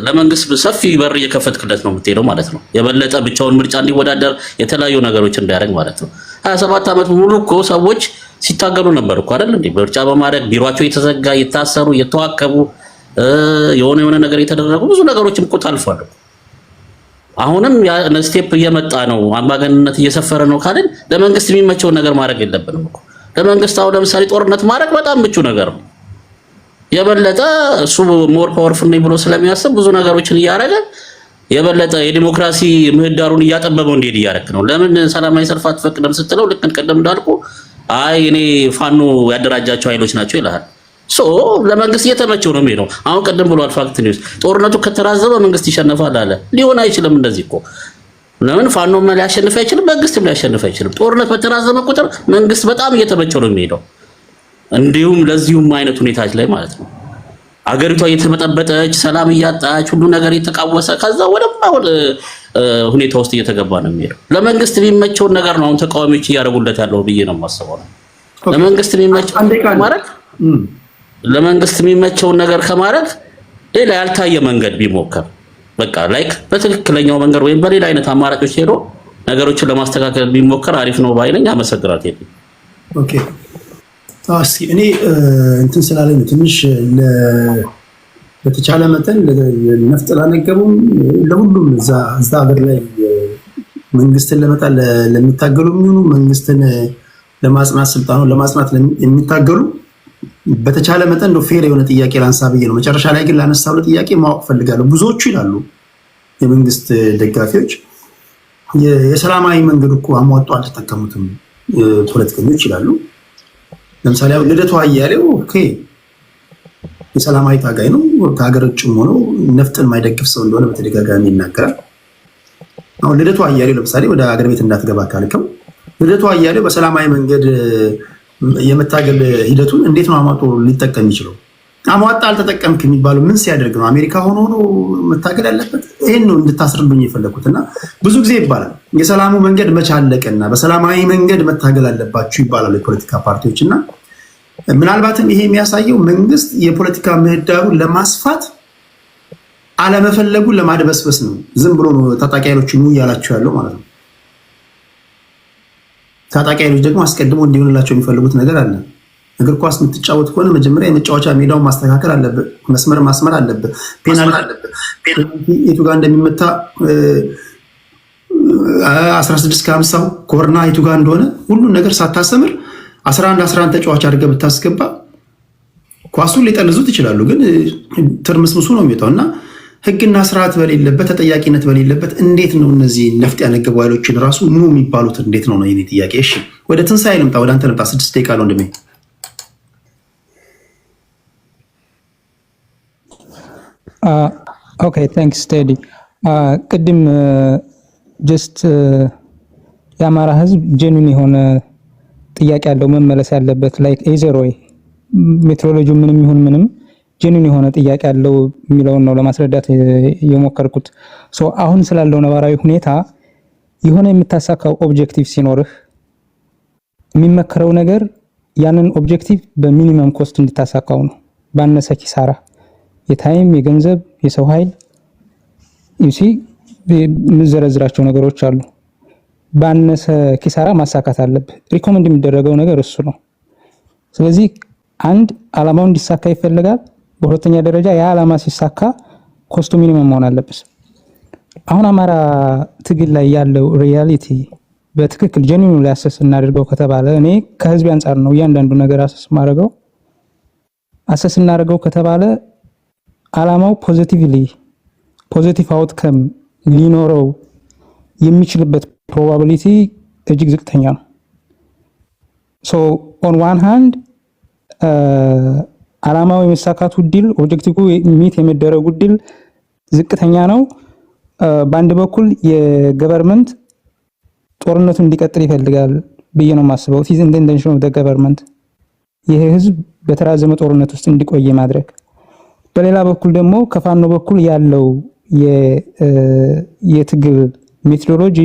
ለመንግስት ሰፊ በር እየከፈትክለት ነው የምትሄደው ማለት ነው። የበለጠ ብቻውን ምርጫ እንዲወዳደር የተለያዩ ነገሮች እንዲያደርግ ማለት ነው። 27 ዓመት ሙሉ እኮ ሰዎች ሲታገሉ ነበር እኮ አይደል እንዴ? ምርጫ በማድረግ ቢሮአቸው የተዘጋ፣ የታሰሩ፣ የተዋከቡ የሆነ ነገር የተደረጉ ብዙ ነገሮችም እኮ ታልፏል። አሁንም ያ ስቴፕ እየመጣ ነው፣ አምባገነንነት እየሰፈረ ነው ካልን ለመንግስት የሚመቸውን ነገር ማድረግ የለብንም እኮ። ለመንግስት አሁን ለምሳሌ ጦርነት ማድረግ በጣም ምቹ ነገር ነው። የበለጠ እሱ ሞር ፓወርፉል ነኝ ብሎ ስለሚያስብ ብዙ ነገሮችን እያደረገ የበለጠ የዲሞክራሲ ምህዳሩን እያጠበበው እንዲሄድ እያደረክ ነው። ለምን ሰላማዊ ሰልፍ አትፈቅድም ስትለው ልክ ቀደም እንዳልኩ አይ እኔ ፋኖ ያደራጃቸው ኃይሎች ናቸው ይላል። ሶ ለመንግስት እየተመቸው ነው የሚሄደው። አሁን ቀደም ብሏል ፋክት ኒውስ፣ ጦርነቱ ከተራዘመ መንግስት ይሸነፋል አለ። ሊሆን አይችልም እንደዚህ እኮ። ለምን ፋኖም ሊያሸንፍ አይችልም፣ መንግስትም ሊያሸንፍ አይችልም። ጦርነት በተራዘመ ቁጥር መንግስት በጣም እየተመቸው ነው የሚሄደው። እንዲሁም ለዚሁም አይነት ሁኔታዎች ላይ ማለት ነው አገሪቷ እየተመጠበጠች ሰላም እያጣች ሁሉ ነገር እየተቃወሰ ከዛ ወደማይሆን ሁኔታ ውስጥ እየተገባ ነው የሚሄደው። ለመንግስት የሚመቸውን ነገር ነው አሁን ተቃዋሚዎች እያደረጉለት ያለው ብዬ ነው የማስበው። ለመንግስት የሚመቸውን ነገር ከማድረግ ሌላ ያልታየ መንገድ ቢሞከር በቃ ላይክ በትክክለኛው መንገድ ወይም በሌላ አይነት አማራጮች ሄዶ ነገሮችን ለማስተካከል ቢሞከር አሪፍ ነው ባይነኝ። አመሰግናለሁ። ኦኬ እኔ እንትን ስላለኝ ትንሽ በተቻለ መጠን ነፍጥ ላነገቡም ለሁሉም እዛ ሀገር ላይ መንግስትን ለመጣል ለሚታገሉ የሚሆኑ መንግስትን ለማጽናት ስልጣኑን ለማጽናት የሚታገሉ በተቻለ መጠን ነው ፌር የሆነ ጥያቄ ላንሳ ብዬ ነው። መጨረሻ ላይ ግን ላነሳው ጥያቄ ማወቅ ፈልጋለሁ። ብዙዎቹ ይላሉ የመንግስት ደጋፊዎች የሰላማዊ መንገድ እኮ አሟጦ አልተጠቀሙትም ፖለቲከኞች ይላሉ። ለምሳሌ ልደቱ አያሌው ኦኬ የሰላማዊ ታጋይ ነው፣ ከሀገር ውጭም ሆኖ ነፍጥን የማይደግፍ ሰው እንደሆነ በተደጋጋሚ ይናገራል። አሁን ልደቱ አያሌው ለምሳሌ ወደ ሀገር ቤት እንዳትገባ ካልከው ልደቱ አያሌው በሰላማዊ መንገድ የመታገል ሂደቱን እንዴት ነው አሟጦ ሊጠቀም የሚችለው? አሟጣ አልተጠቀምክ የሚባለው ምን ሲያደርግ ነው? አሜሪካ ሆኖ መታገል ያለበት? ይህን ነው እንድታስረዱኝ የፈለኩት። እና ብዙ ጊዜ ይባላል የሰላሙ መንገድ መቼ አለቀና በሰላማዊ መንገድ መታገል አለባችሁ ይባላሉ የፖለቲካ ፓርቲዎች። እና ምናልባትም ይሄ የሚያሳየው መንግስት የፖለቲካ ምህዳሩን ለማስፋት አለመፈለጉን ለማድበስበስ ነው። ዝም ብሎ ነው ታጣቂ ኃይሎች እያላቸው ያለው ማለት ነው። ታጣቂ ኃይሎች ደግሞ አስቀድሞ እንዲሆንላቸው የሚፈልጉት ነገር አለ። እግር ኳስ የምትጫወት ከሆነ መጀመሪያ የመጫወቻ ሜዳውን ማስተካከል አለብህ፣ መስመር ማስመር አለብህ፣ ፔናልቲ የቱ ጋር እንደሚመታ 16 ከ50 ኮርና የቱ ጋር እንደሆነ ሁሉን ነገር ሳታሰምር 11 ተጫዋች አድርገህ ብታስገባ ኳሱን ሊጠልዙት ይችላሉ፣ ግን ትርምስምሱ ነው የሚወጣው። እና ህግና ስርዓት በሌለበት ተጠያቂነት በሌለበት እንዴት ነው እነዚህ ነፍጥ ያነገቡ ኃይሎችን ራሱ ኑ የሚባሉት እንዴት ነው የኔ ጥያቄ። እሺ ወደ ትንሣኤ ልምጣ፣ ወደ አንተ ልምጣ። 6 ደቂቃ ነው ወንድሜ። ኦኬ ታንክስ ቴዲ። ቅድም ጀስት የአማራ ህዝብ ጀኑን የሆነ ጥያቄ ያለው መመለስ ያለበት ላይክ ኤዘር ወይ ሜትሮሎጂ ምንም ይሁን ምንም ጀኑን የሆነ ጥያቄ ያለው የሚለውን ነው ለማስረዳት የሞከርኩት። ሶ አሁን ስላለው ነባራዊ ሁኔታ የሆነ የምታሳካው ኦብጀክቲቭ ሲኖርህ የሚመከረው ነገር ያንን ኦብጀክቲቭ በሚኒመም ኮስት እንድታሳካው ነው፣ ባነሰ ኪሳራ፣ የታይም፣ የገንዘብ፣ የሰው ኃይል ዩሲ የምዘረዝራቸው ነገሮች አሉ። ባነሰ ኪሳራ ማሳካት አለብህ። ሪኮመንድ የሚደረገው ነገር እሱ ነው። ስለዚህ አንድ ዓላማው እንዲሳካ ይፈልጋል። በሁለተኛ ደረጃ ያ ዓላማ ሲሳካ ኮስቱ ሚኒመም መሆን አለበት። አሁን አማራ ትግል ላይ ያለው ሪያሊቲ በትክክል ጀኒውን ላይ አሰስ እናደርገው ከተባለ እኔ ከህዝብ አንፃር ነው እያንዳንዱ ነገር አሰስ እናደርገው ከተባለ ዓላማው ፖዚቲቭ አውትከም ሊኖረው የሚችልበት ፕሮባቢሊቲ እጅግ ዝቅተኛ ነው። ሶ ኦን ዋን ሃንድ ዓላማው የመሳካቱ ዲል ኦብጀክቲቭ ሚት የመደረጉ ዲል ዝቅተኛ ነው። በአንድ በኩል የገቨርንመንት ጦርነቱን እንዲቀጥል ይፈልጋል ብዬ ነው የማስበው። ኢት ኢዝ ኢን ዘ ኢንቴንሽን ኦፍ ዘ ገቨርንመንት ይሄ ህዝብ በተራዘመ ጦርነት ውስጥ እንዲቆይ ማድረግ። በሌላ በኩል ደግሞ ከፋኖ በኩል ያለው የትግል ሜቶዶሎጂ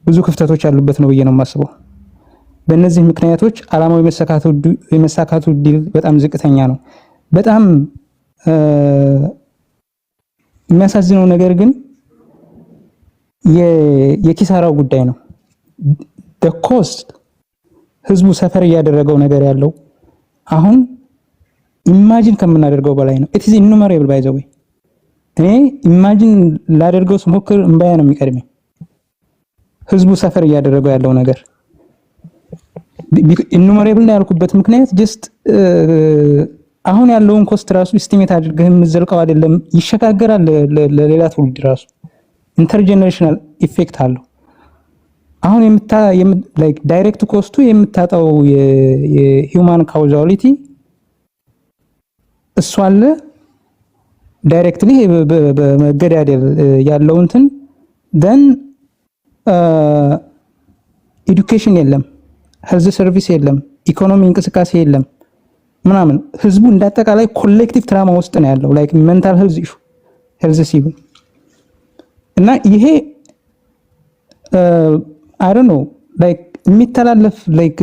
ብዙ ክፍተቶች ያሉበት ነው ብዬ ነው የማስበው። በእነዚህ ምክንያቶች ዓላማው የመሳካቱ ዲል በጣም ዝቅተኛ ነው። በጣም የሚያሳዝነው ነገር ግን የኪሳራው ጉዳይ ነው። ኮስት ህዝቡ ሰፈር እያደረገው ነገር ያለው አሁን ኢማጂን ከምናደርገው በላይ ነው። ኢት ኢዝ ኢኑመሬብል ባይ ዘ ዌይ። እኔ ኢማጂን ላደርገው ስሞክር እንባያ ነው የሚቀድመኝ። ህዝቡ ሰፈር እያደረገው ያለው ነገር ኢኑመሬብል ነው ያልኩበት ምክንያት ጀስት አሁን ያለውን ኮስት ራሱ ኢስቲሜት አድርገህ የምትዘልቀው አይደለም፣ ይሸጋገራል ለሌላ ትውልድ ራሱ ኢንተርጀነሬሽናል ኢፌክት አለው። አሁን ላይክ ዳይሬክት ኮስቱ የምታጣው የሂውማን ካውዛሊቲ እሱ አለ። ዳይሬክትሊ በመገዳደል ያለው እንትን ደን ኤዱኬሽን የለም፣ ሄልዝ ሰርቪስ የለም፣ ኢኮኖሚ እንቅስቃሴ የለም ምናምን። ህዝቡ እንዳጠቃላይ ኮሌክቲቭ ትራማ ውስጥ ነው ያለው ላይክ ሜንታል ሄልዝ ኢሹ ሄልዝ ሲቪ እና ይሄ አይ ዶንት ኖ ላይክ የሚተላለፍ ላይክ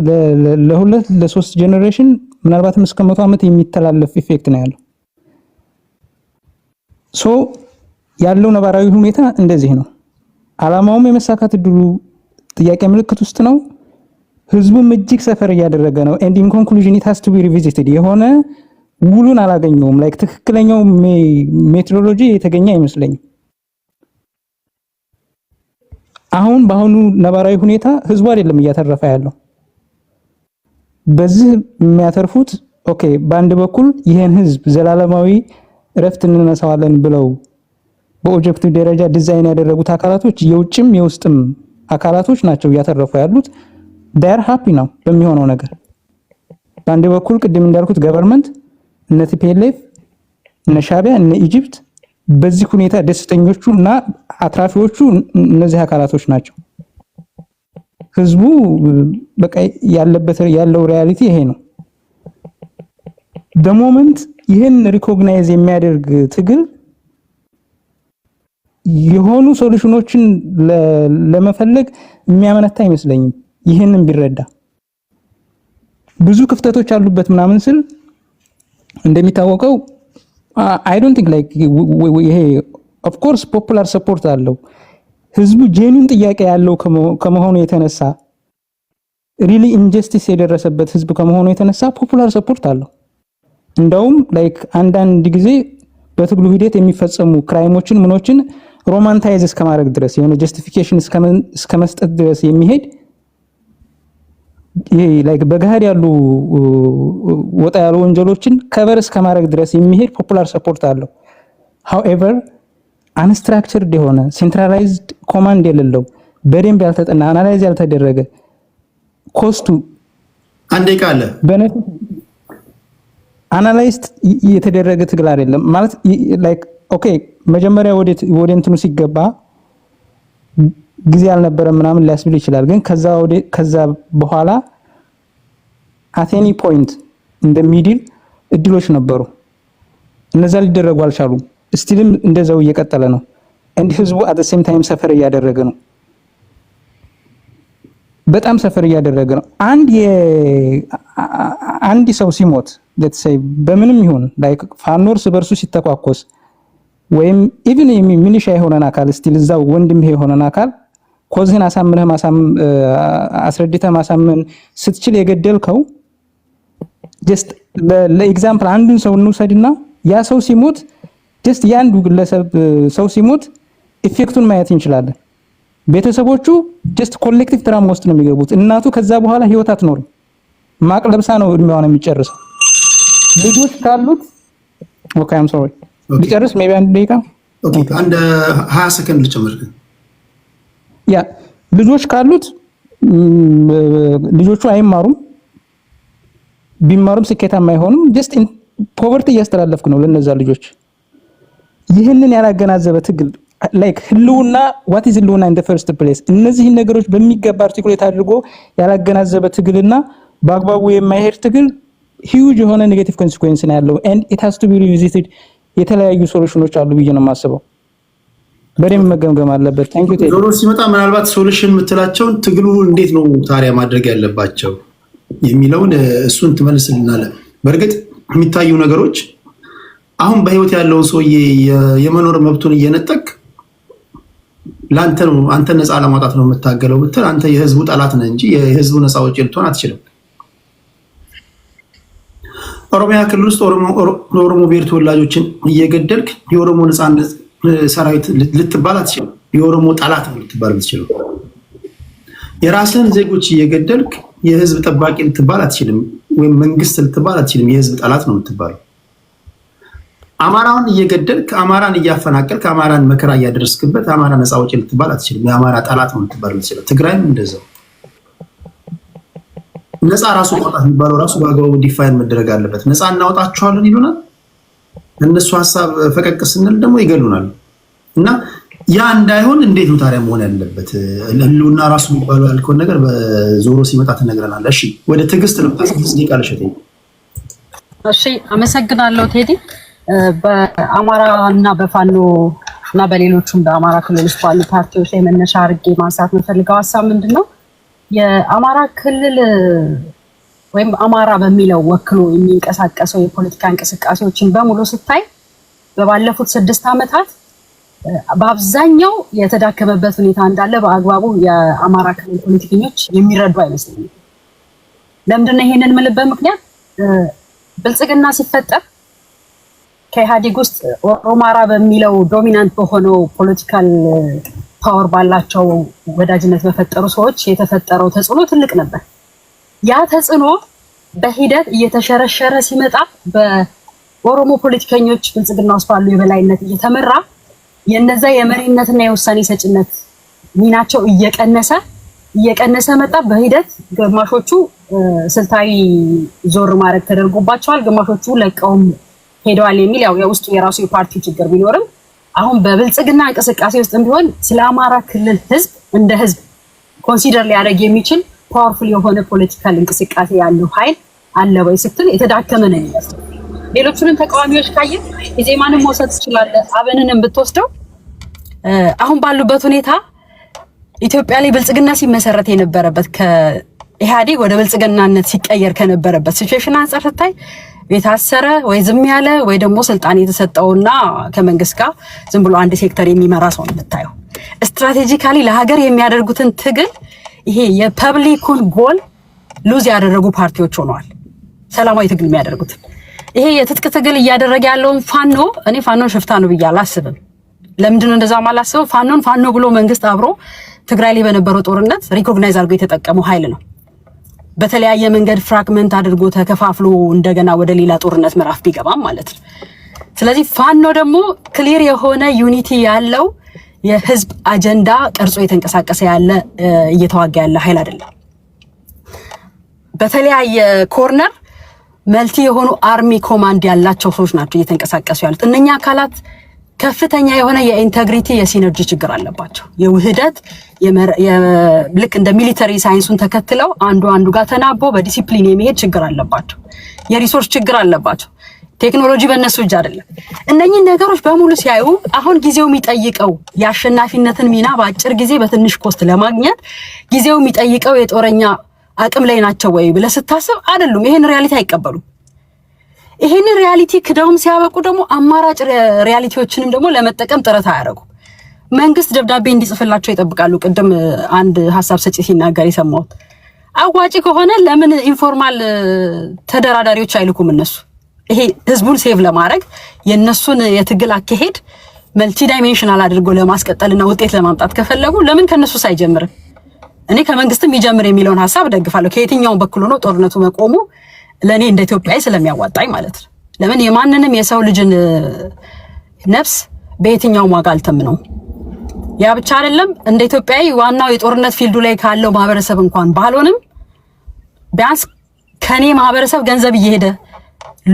ለሁለት ለሶስት ጄኔሬሽን ምናልባትም እስከ 100 ዓመት የሚተላለፍ ኢፌክት ነው ያለው። ሶ ያለው ነባራዊ ሁኔታ እንደዚህ ነው። ዓላማውም የመሳካት እድሉ ጥያቄ ምልክት ውስጥ ነው። ህዝቡም እጅግ ሰፈር እያደረገ ነው። ኤንድ ኢን ኮንክሉዥን ኢት ሃዝ ቱ ቢ ሪቪዚትድ። የሆነ ውሉን አላገኘውም። ላይክ ትክክለኛው ሜቶዶሎጂ የተገኘ አይመስለኝም። አሁን በአሁኑ ነባራዊ ሁኔታ ህዝቡ አይደለም እያተረፈ ያለው። በዚህ የሚያተርፉት ኦኬ በአንድ በኩል ይሄን ህዝብ ዘላለማዊ እረፍት እንነሳዋለን ብለው በኦብጀክቲቭ ደረጃ ዲዛይን ያደረጉት አካላቶች የውጭም የውስጥም አካላቶች ናቸው እያተረፉ ያሉት። ዳር ሃፒ ነው በሚሆነው ነገር። በአንድ በኩል ቅድም እንዳልኩት ገቨርንመንት እነ ቲፒኤልኤፍ እነ ሻቢያ እነ ኢጂፕት በዚህ ሁኔታ ደስተኞቹ እና አትራፊዎቹ እነዚህ አካላቶች ናቸው። ህዝቡ በቃ ያለው ሪያሊቲ ይሄ ነው። በሞመንት ይሄን ሪኮግናይዝ የሚያደርግ ትግል የሆኑ ሶሉሽኖችን ለመፈለግ የሚያመነታ አይመስለኝም። ይሄንን ቢረዳ ብዙ ክፍተቶች አሉበት ምናምን ስል እንደሚታወቀው I don't think like ይሄ of course ፖፑላር ሰፖርት አለው። ህዝቡ ጄኒን ጥያቄ ያለው ከመሆኑ የተነሳ ሪሊ ኢንጀስቲስ የደረሰበት ህዝብ ከመሆኑ የተነሳ ፖፑላር ሰፖርት አለው። እንደውም ላይክ አንዳንድ ጊዜ በትግሉ ሂደት የሚፈጸሙ ክራይሞችን ምኖችን ሮማንታይዝ እስከማድረግ ድረስ የሆነ ጀስቲፊኬሽን እስከመስጠት ድረስ የሚሄድ ይሄ ላይክ በጋድ ያሉ ወጣ ያሉ ወንጀሎችን ከቨር እስከማድረግ ድረስ የሚሄድ ፖፑላር ሰፖርት አለው። however unstructured የሆነ centralized command የሌለው በደንብ ያልተጠና አናላይዝ ያልተደረገ ኮስቱ አንዴ ቃለ benefit አናላይዝድ የተደረገ ትግል አይደለም ማለት ላይክ ኦኬ መጀመሪያ ወደ እንትኑ ሲገባ ጊዜ አልነበረም ምናምን ሊያስብል ይችላል ግን ከዛ በኋላ at any point in the middle እድሎች ነበሩ እነዛ ሊደረጉ አልቻሉም ስቲልም እንደዛው እየቀጠለ ነው and ህዝቡ at the same time ሰፈር እያደረገ ነው በጣም ሰፈር እያደረገ ነው አንድ ሰው ሲሞት let's say በምንም ይሁን like ፋኖርስ በርሱ ሲተኳኮስ ወይም even ሚሊሻ የሆነን አካል ስቲል እዛው ወንድም የሆነን አካል ኮዝህን አስረድተህ ማሳመን ስትችል የገደልከው just ለኤግዛምፕል አንዱን ሰው እንውሰድና ያ ሰው ሲሞት just ያንዱ ግለሰብ ሰው ሲሞት ኢፌክቱን ማየት እንችላለን ቤተሰቦቹ just ኮሌክቲቭ ትራማ ውስጥ ነው የሚገቡት እናቱ ከዛ በኋላ ህይወት አትኖርም ማቅ ለብሳ ነው እድሜዋን የሚጨርሰው ልጆች ካሉት ኦኬ አም ሶሪ ሊጨርስ ሜቢ አንድ ደቂቃ ኦኬ አንድ 20 ሰከንድ ልጨምር ያ ልጆች ካሉት ልጆቹ አይማሩም ቢማሩም ስኬታማ አይሆንም just in poverty እያስተላለፍኩ ነው ለነዛ ልጆች ይሄንን ያላገናዘበ ትግል like ህልውና what is ህልውና in the first place እነዚህ ነገሮች በሚገባ አርቲኩሌት አድርጎ ያላገናዘበ ትግልና በአግባቡ የማይሄድ ትግል huge የሆነ ኔጌቲቭ ኮንሲኩዌንስ ነው ያለው and it has to be revisited የተለያዩ ሶሉሽኖች አሉ ብዬ ነው የማስበው በደም መገምገም አለበት ታንክ ዩ ዞሮ ሲመጣ ምናልባት ሶሉሽን የምትላቸውን ትግሉ እንዴት ነው ታዲያ ማድረግ ያለባቸው የሚለውን እሱን ትመልስልናለ በርግጥ የሚታዩ ነገሮች አሁን በህይወት ያለውን ሰውዬ የመኖር መብቱን እየነጠቅ ላንተ ነው አንተ ነፃ ለማውጣት ነው የምታገለው ብትል አንተ የህዝቡ ጠላት ነህ እንጂ የህዝቡ ነፃ አውጪ ልትሆን አትችልም ኦሮሚያ ክልል ውስጥ ኦሮሞ ብሔር ተወላጆችን እየገደልክ የኦሮሞ ነፃነት ሰራዊት ልትባል አትችልም የኦሮሞ ጠላት ነው ልትባል አትችልም የራስህን ዜጎች እየገደልክ የህዝብ ጠባቂ ልትባል አትችልም ወይም መንግስት ልትባል አትችልም የህዝብ ጠላት ነው ልትባለው አማራውን እየገደልክ አማራን እያፈናቀልክ አማራን መከራ እያደረስክበት አማራ ነፃ አውጪ ልትባል አትችልም የአማራ ጠላት ነው ልትባል አትችልም ትግራይም እንደዛው ነፃ ራሱ ማውጣት የሚባለው ራሱ በአግባቡ ዲፋይን መደረግ አለበት ነፃ እናወጣቸዋለን ይሉናል እነሱ ሐሳብ ፈቀቅ ስንል ደግሞ ይገሉናል እና ያ እንዳይሆን እንዴት ነው ታዲያ መሆን ያለበት ለሉና ራሱ የሚባለው ያልከው ነገር በዞሮ ሲመጣ ተነግረናል እሺ ወደ ትግስት ነው ታስብስ ዲቃለሽ ተይ እሺ አመሰግናለሁ ቴዲ በአማራ እና በፋኖ እና በሌሎችም በአማራ ክልል ውስጥ ባሉ ፓርቲዎች ላይ መነሻ አድርጌ ማንሳት የምፈልገው ሐሳብ ምንድነው የአማራ ክልል ወይም አማራ በሚለው ወክሎ የሚንቀሳቀሰው የፖለቲካ እንቅስቃሴዎችን በሙሉ ስታይ በባለፉት 6 ዓመታት በአብዛኛው የተዳከመበት ሁኔታ እንዳለ በአግባቡ የአማራ ክልል ፖለቲከኞች የሚረዱ አይመስልኝም ለምንድነው ይሄንን የምልበት ምክንያት ብልጽግና ሲፈጠር ከኢህአዴግ ውስጥ ኦሮማራ በሚለው ዶሚናንት በሆነው ፖለቲካል ፓወር ባላቸው ወዳጅነት በፈጠሩ ሰዎች የተፈጠረው ተጽዕኖ ትልቅ ነበር ያ ተጽዕኖ በሂደት እየተሸረሸረ ሲመጣ በኦሮሞ ፖለቲከኞች ብልጽግና ውስጥ ባሉ የበላይነት እየተመራ የነዛ የመሪነትና የውሳኔ ሰጭነት ሚናቸው እየቀነሰ መጣ በሂደት ግማሾቹ ስልታዊ ዞር ማድረግ ተደርጎባቸዋል ግማሾቹ ለቀውም ሄደዋል የሚል ያው የውስጡ የራሱ የፓርቲ ችግር ቢኖርም አሁን በብልጽግና እንቅስቃሴ ውስጥ ቢሆን ስለ አማራ ክልል ህዝብ እንደ ህዝብ ኮንሲደር ሊያደርግ የሚችል ፓወርፉል የሆነ ፖለቲካል እንቅስቃሴ ያለው ኃይል አለ ወይ ስትል የተዳከመ ነው የሚመስለው ሌሎቹንም ተቃዋሚዎች ካየን ኢዜማንም መውሰድ ይችላል አብንንም ብትወስደው አሁን ባሉበት ሁኔታ ኢትዮጵያ ላይ ብልጽግና ሲመሰረት የነበረበት ከኢህአዴግ ወደ ብልጽግናነት ሲቀየር ከነበረበት ሲቹዌሽን አንፃር ስታይ የታሰረ ወይ ዝም ያለ ወይ ደግሞ ስልጣን የተሰጠውና ከመንግስት ጋር ዝም ብሎ አንድ ሴክተር የሚመራ ሰው ነው የምታየው ስትራቴጂካሊ ለሀገር የሚያደርጉትን ትግል ይሄ የፐብሊኩን ጎል ሉዝ ያደረጉ ፓርቲዎች ሆነዋል ሰላማዊ ትግል የሚያደርጉት ይሄ የትጥቅ ትግል እያደረገ ያለውን እኔ ፋኖን ሽፍታ ነው ብዬ አላስብም ለምንድን ነው እንደዛ ማላስበው ፋኖ ብሎ መንግስት አብሮ ትግራይ ላይ በነበረው ጦርነት ሪኮግናይዝ አድርጎ የተጠቀመው ኃይል ነው በተለያየ መንገድ ፍራግመንት አድርጎ ተከፋፍሎ እንደገና ወደ ሌላ ጦርነት ምዕራፍ ቢገባም ማለት ነው ስለዚህ ፋኖ ደግሞ ክሊር የሆነ ዩኒቲ ያለው የህዝብ አጀንዳ ቀርጾ የተንቀሳቀሰ ያለ እየተዋጋ ያለ ኃይል አይደለም። በተለያየ ኮርነር መልቲ የሆኑ አርሚ ኮማንድ ያላቸው ሰዎች ናቸው እየተንቀሳቀሱ ያሉት። እነኛ አካላት ከፍተኛ የሆነ የኢንተግሪቲ የሲነርጂ ችግር አለባቸው። የውህደት ልክ እንደ ሚሊተሪ ሳይንሱን ተከትለው አንዱ ጋር ተናቦ በዲሲፕሊን የሚሄድ ችግር አለባቸው። የሪሶርስ ችግር አለባቸው። ቴክኖሎጂ በእነሱ እጅ አይደለም። እነኚህ ነገሮች በሙሉ ሲያዩ አሁን ጊዜው የሚጠይቀው የአሸናፊነትን ሚና በአጭር ጊዜ በትንሽ ኮስት ለማግኘት ጊዜው የሚጠይቀው የጦረኛ አቅም ላይ ናቸው ወይ ብለህ ስታስብ አይደሉም። ይሄን ሪያሊቲ አይቀበሉም። ይሄን ሪያሊቲ ክደውም ሲያበቁ ደግሞ አማራጭ ሪያሊቲዎችንም ደግሞ ለመጠቀም ጥረት አያደርጉ። መንግስት ደብዳቤ እንዲጽፍላቸው ይጠብቃሉ። ቅድም አንድ ሀሳብ ሰጪ ሲናገር የሰማሁት አዋጪ ከሆነ ለምን ኢንፎርማል ተደራዳሪዎች አይልኩም? እነሱ ይሄ ህዝቡን ሴቭ ለማድረግ የነሱን የትግል አካሄድ መልቲ ዳይሜንሽናል አድርጎ ለማስቀጠልና ውጤት ለማምጣት ከፈለጉ ለምን ከነሱ ሳይጀምርም? እኔ ከመንግስትም ይጀምር የሚለውን ሐሳብ ደግፋለሁ። ከየትኛውም በኩል ሆኖ ጦርነቱ መቆሙ ለኔ እንደ ኢትዮጵያዊ ስለሚያዋጣኝ ማለት ነው። ለምን የማንንም የሰው ልጅን ነፍስ በየትኛውም ዋጋ አልተምነው። ያ ብቻ አይደለም፣ እንደ ኢትዮጵያዊ ዋናው የጦርነት ፊልዱ ላይ ካለው ማህበረሰብ እንኳን ባልሆንም ቢያንስ ከኔ ማህበረሰብ ገንዘብ እየሄደ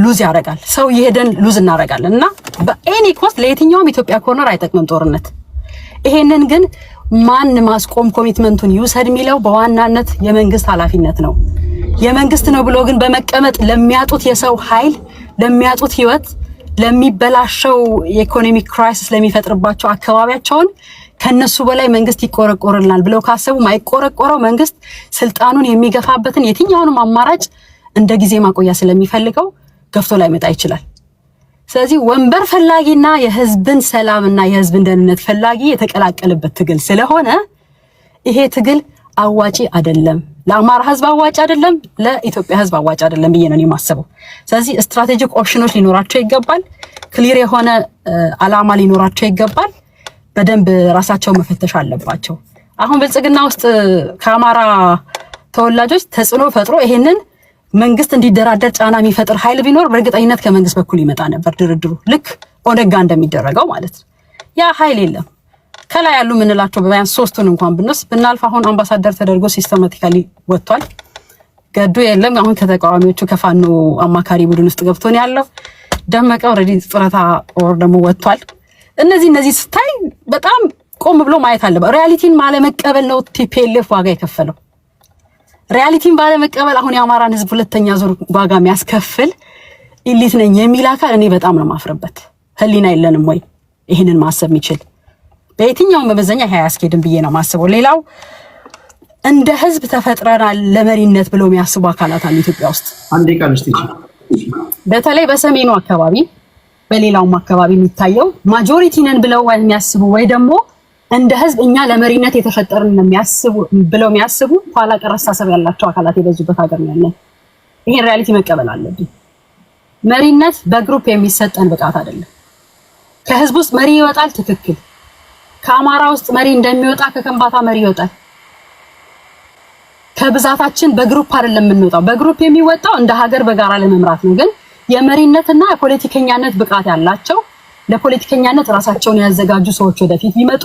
ሉዝ ያደርጋል፣ ሰው እየሄደን ሉዝ እናደርጋለን እና በኤኒ ኮስት ለየትኛውም ኢትዮጵያ ኮርነር አይጠቅምም ጦርነት። ይሄንን ግን ማን ማስቆም ኮሚትመንቱን ይውሰድ የሚለው በዋናነት የመንግስት ኃላፊነት ነው። የመንግስት ነው ብሎ ግን በመቀመጥ ለሚያጡት የሰው ኃይል፣ ለሚያጡት ህይወት፣ ለሚበላሸው የኢኮኖሚክ ክራይሲስ ለሚፈጥርባቸው አካባቢያቸውን ከነሱ በላይ መንግስት ይቆረቆርልናል ብለው ካሰቡ ማይቆረቆረው መንግስት ስልጣኑን የሚገፋበትን የትኛውንም አማራጭ እንደ ጊዜ ማቆያ ስለሚፈልገው ገፍቶ ላይ መጣ ይችላል። ስለዚህ ወንበር ፈላጊና የህዝብን ሰላምና የህዝብን ደህንነት ፈላጊ የተቀላቀለበት ትግል ስለሆነ ይሄ ትግል አዋጪ አይደለም። ለአማራ ህዝብ አዋጭ አይደለም፣ ለኢትዮጵያ ህዝብ አዋጭ አይደለም ብዬ ነው የማስበው። ስለዚህ ስትራቴጂክ ኦፕሽኖች ሊኖራቸው ይገባል። ክሊር የሆነ አላማ ሊኖራቸው ይገባል። በደንብ ራሳቸው መፈተሽ አለባቸው። አሁን ብልጽግና ውስጥ ከአማራ ተወላጆች ተጽዕኖ ፈጥሮ ይሄንን መንግስት እንዲደራደር ጫና የሚፈጥር ኃይል ቢኖር በእርግጠኝነት ከመንግስት በኩል ይመጣ ነበር ድርድሩ፣ ልክ ኦነግ ጋር እንደሚደረገው ማለት ነው። ያ ኃይል የለም። ከላይ ያሉ ምንላቸው በቢያንስ ሶስቱን እንኳን ብናልፍ አሁን አምባሳደር ተደርጎ ሲስተማቲካሊ ወጥቷል። ገዱ የለም። አሁን ከተቃዋሚዎቹ ከፋኖ አማካሪ ቡድን ውስጥ ገብቶ ነው ያለው። ደመቀ ኦልሬዲ ጡረታ ወር ደግሞ ወጥቷል። እነዚህ ስታይ በጣም ቆም ብሎ ማየት አለበት። ሪያሊቲን ባለመቀበል ነው ቲፒኤልኤፍ ዋጋ የከፈለው። ሪያሊቲን ባለመቀበል አሁን የአማራን ህዝብ ሁለተኛ ዙር ዋጋ የሚያስከፍል ኢሊት ነኝ የሚል አካል እኔ በጣም ነው ማፍረበት። ህሊና የለንም ወይ ይሄንን ማሰብ የሚችል? በየትኛውም መመዘኛ ይሄ አያስኬድም ብዬ ነው ማስበው። ሌላው እንደ ህዝብ ተፈጥረናል ለመሪነት ብለው የሚያስቡ አካላት አሉ ኢትዮጵያ ውስጥ። አንዴ ቃልሽ በተለይ በሰሜኑ አካባቢ በሌላውም አካባቢ የሚታየው ማጆሪቲ ነን ብለው የሚያስቡ ወይ ደግሞ እንደ ህዝብ እኛ ለመሪነት የተፈጠርን ብለው የሚያስቡ ኋላ ቀር አስተሳሰብ ያላቸው አካላት የበዙበት ሀገር ነው ያለን። ይሄን ሪያሊቲ መቀበል አለብን። መሪነት በግሩፕ የሚሰጠን ብቃት አይደለም። ከህዝብ ውስጥ መሪ ይወጣል፣ ትክክል። ከአማራ ውስጥ መሪ እንደሚወጣ ከከምባታ መሪ ይወጣል። ከብዛታችን በግሩፕ አይደለም የምንወጣው። በግሩፕ የሚወጣው እንደ ሀገር በጋራ ለመምራት ነው። ግን የመሪነትና የፖለቲከኛነት ብቃት ያላቸው ለፖለቲከኛነት ራሳቸውን ያዘጋጁ ሰዎች ወደፊት ቢመጡ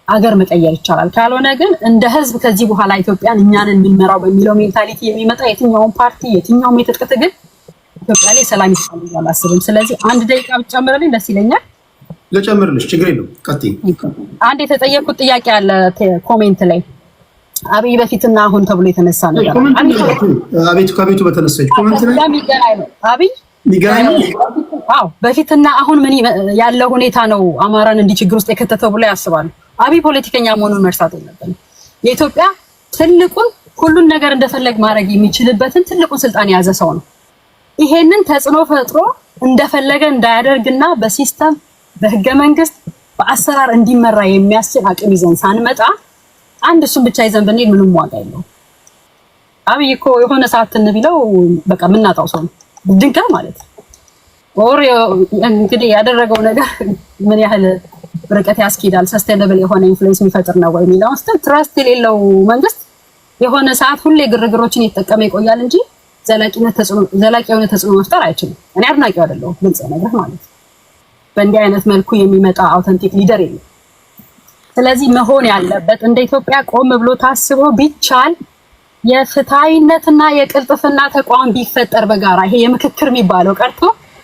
አገር መቀየር ይቻላል። ካልሆነ ግን እንደ ህዝብ ከዚህ በኋላ ኢትዮጵያን እኛንን የምንመራው በሚለው ሜንታሊቲ የሚመጣ የትኛውን ፓርቲ የትኛውም የትጥቅ ትግል ኢትዮጵያ ላይ ሰላም ይሰጣል አላስብም። ስለዚህ አንድ ደቂቃ ብትጨምርልኝ ደስ ይለኛል። ልጨምርልሽ፣ ችግር የለውም። ቀጥይ። አንድ የተጠየቁት ጥያቄ አለ ኮሜንት ላይ አብይ በፊትና አሁን ተብሎ የተነሳ ነገር አቤቱ ከቤቱ በተነሳች ኮሜንት ላይ የሚገናኝ ነው። አብይ የሚገናኝ ነው። አዎ በፊትና አሁን ምን ያለው ሁኔታ ነው አማራን እንዲህ ችግር ውስጥ የከተተው ብሎ ያስባሉ። አብይ ፖለቲከኛ መሆኑን መርሳት የለብንም። የኢትዮጵያ ትልቁን ሁሉን ነገር እንደፈለግ ማድረግ የሚችልበትን ትልቁን ስልጣን የያዘ ሰው ነው። ይሄንን ተጽዕኖ ፈጥሮ እንደፈለገ እንዳያደርግና በሲስተም በህገ መንግስት በአሰራር እንዲመራ የሚያስችል አቅም ይዘን ሳንመጣ አንድ እሱን ብቻ ይዘን ብንሄድ ምንም ዋጋ የለውም። አብይ እኮ የሆነ ሰዓት እንቢለው በቃ የምናጣው ሰው ነው ድንገት ማለት ነው። ኦር እንግዲህ ያደረገው ነገር ምን ያህል ርቀት ያስኬዳል፣ ሰስቴነብል የሆነ ኢንፍሉዌንስ የሚፈጥር ነው ወይ የሚለው ትረስት የሌለው መንግስት የሆነ ሰዓት ሁሌ ግርግሮችን እየተጠቀመ ይቆያል እንጂ ዘላቂ የሆነ ተጽዕኖ መፍጠር አይችልም። እኔ አድናቂው አይደለሁም ግልጽ ነገር ማለት ነው። በእንዲህ አይነት መልኩ የሚመጣ አውተንቲክ ሊደር የለም። ስለዚህ መሆን ያለበት እንደ ኢትዮጵያ ቆም ብሎ ታስቦ ቢቻል የፍትሃዊነትና የቅልጥፍና ተቋም ቢፈጠር በጋራ ይሄ የምክክር የሚባለው ቀርቶ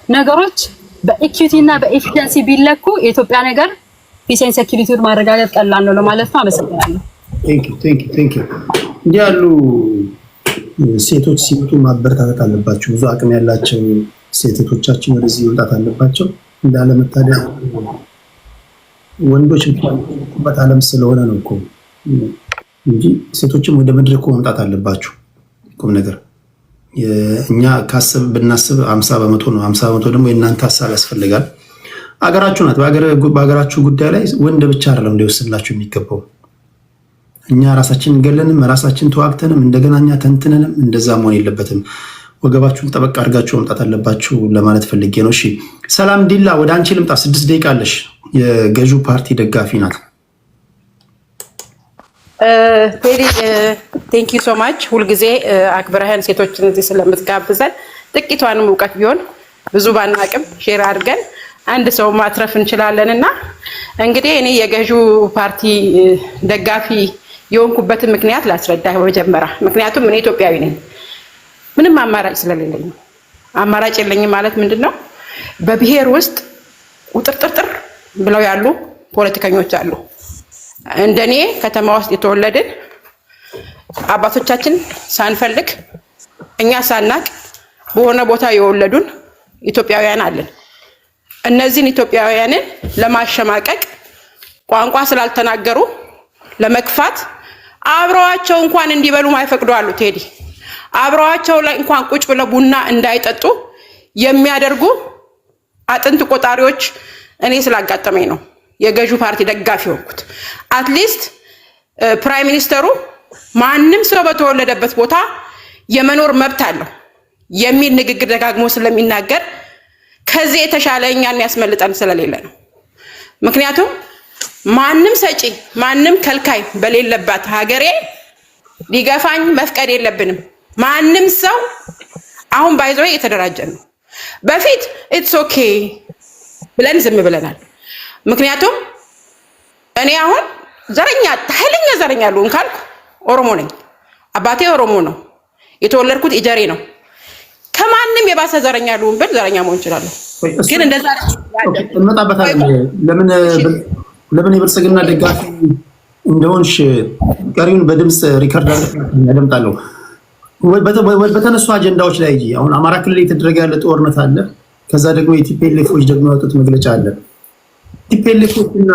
ነገሮች በኢኩዊቲ እና በኤፊሸንሲ ቢለኩ የኢትዮጵያ ነገር ፒስ ኤንድ ሴኩሪቲውን ማረጋገጥ ቀላል ነው ለማለት ነው። አመሰግናለሁ። ቴንክ ዩ። እንዲህ ያሉ ሴቶች ሲመጡ ማበረታታት አለባቸው። ብዙ አቅም ያላቸው ሴቶቻችን ወደዚህ መምጣት አለባቸው። እንዳለመታደል ወንዶች በት ዓለም ስለሆነ ነው እኮ እንጂ ሴቶችም ወደ መድረኩ መምጣት አለባቸው። ቁም ነገር እኛ ብናስብ 50% ነው። 50% ደግሞ የእናንተ ሀሳብ ያስፈልጋል። አገራችሁ ናት። በአገራችሁ ጉዳይ ላይ ወንድ ብቻ አይደለም እንዲወስንላችሁ የሚገባው። እኛ ራሳችንን ገለንም ራሳችን ተዋግተንም እንደገና እኛ ተንትነንም እንደዛ መሆን የለበትም። ወገባችሁን ጠበቅ አድርጋችሁ መምጣት አለባችሁ ለማለት ፈልጌ ነው። እሺ ሰላም ዲላ፣ ወደ አንቺ ልምጣ። 6 ደቂቃ አለሽ። የገዢው ፓርቲ ደጋፊ ናት። ቴዲ ቴንክ ዩ ሶ ማች። ሁልጊዜ አክብረህን ሴቶችን እዚህ ስለምትጋብዘን ጥቂቷንም እውቀት ቢሆን ብዙ ባናቅም ሼር አድርገን አንድ ሰው ማትረፍ እንችላለን። እና እንግዲህ እኔ የገዢው ፓርቲ ደጋፊ የሆንኩበትን ምክንያት ላስረዳ በመጀመሪያ። ምክንያቱም እኔ ኢትዮጵያዊ ነኝ። ምንም አማራጭ ስለሌለኝ ነው። አማራጭ የለኝም ማለት ምንድን ነው? በብሔር ውስጥ ቁጥርጥርጥር ብለው ያሉ ፖለቲከኞች አሉ። እንደኔ ከተማ ውስጥ የተወለድን አባቶቻችን ሳንፈልግ እኛ ሳናቅ በሆነ ቦታ የወለዱን ኢትዮጵያውያን አለን። እነዚህን ኢትዮጵያውያንን ለማሸማቀቅ ቋንቋ ስላልተናገሩ ለመክፋት አብረዋቸው እንኳን እንዲበሉ ማይፈቅዱ አሉ። ቴዲ አብረዋቸው ላይ እንኳን ቁጭ ብለው ቡና እንዳይጠጡ የሚያደርጉ አጥንት ቆጣሪዎች እኔ ስላጋጠመኝ ነው የገዢው ፓርቲ ደጋፊ ሆንኩት። አትሊስት ፕራይም ሚኒስተሩ ማንም ሰው በተወለደበት ቦታ የመኖር መብት አለው የሚል ንግግር ደጋግሞ ስለሚናገር ከዚህ የተሻለ እኛን ያስመልጠን ስለሌለ ነው። ምክንያቱም ማንም ሰጪ ማንም ከልካይ በሌለባት ሀገሬ ሊገፋኝ መፍቀድ የለብንም። ማንም ሰው አሁን ባይዘው እየተደራጀን ነው። በፊት ኢትስ ኦኬ ብለን ዝም ብለናል። ምክንያቱም እኔ አሁን ዘረኛ ኃይለኛ ዘረኛ ልሁን ካልኩ ኦሮሞ ነኝ። አባቴ ኦሮሞ ነው። የተወለድኩት ኢጀሬ ነው። ከማንም የባሰ ዘረኛ ልሁን ብል ዘረኛ መሆን እችላለሁ። ግን እንደዛ እንመጣበታለን። ለምን የብልጽግና ደጋፊ እንደሆንሽ ቀሪውን በድምፅ ሪከርድ ያደምጣለሁ። በተነሱ አጀንዳዎች ላይ አሁን አማራ ክልል የተደረገ ያለ ጦርነት አለ። ከዛ ደግሞ የቲፒኤልኤፎች ደግሞ ያወጡት መግለጫ አለ። ቲፒኤልኤፎች እና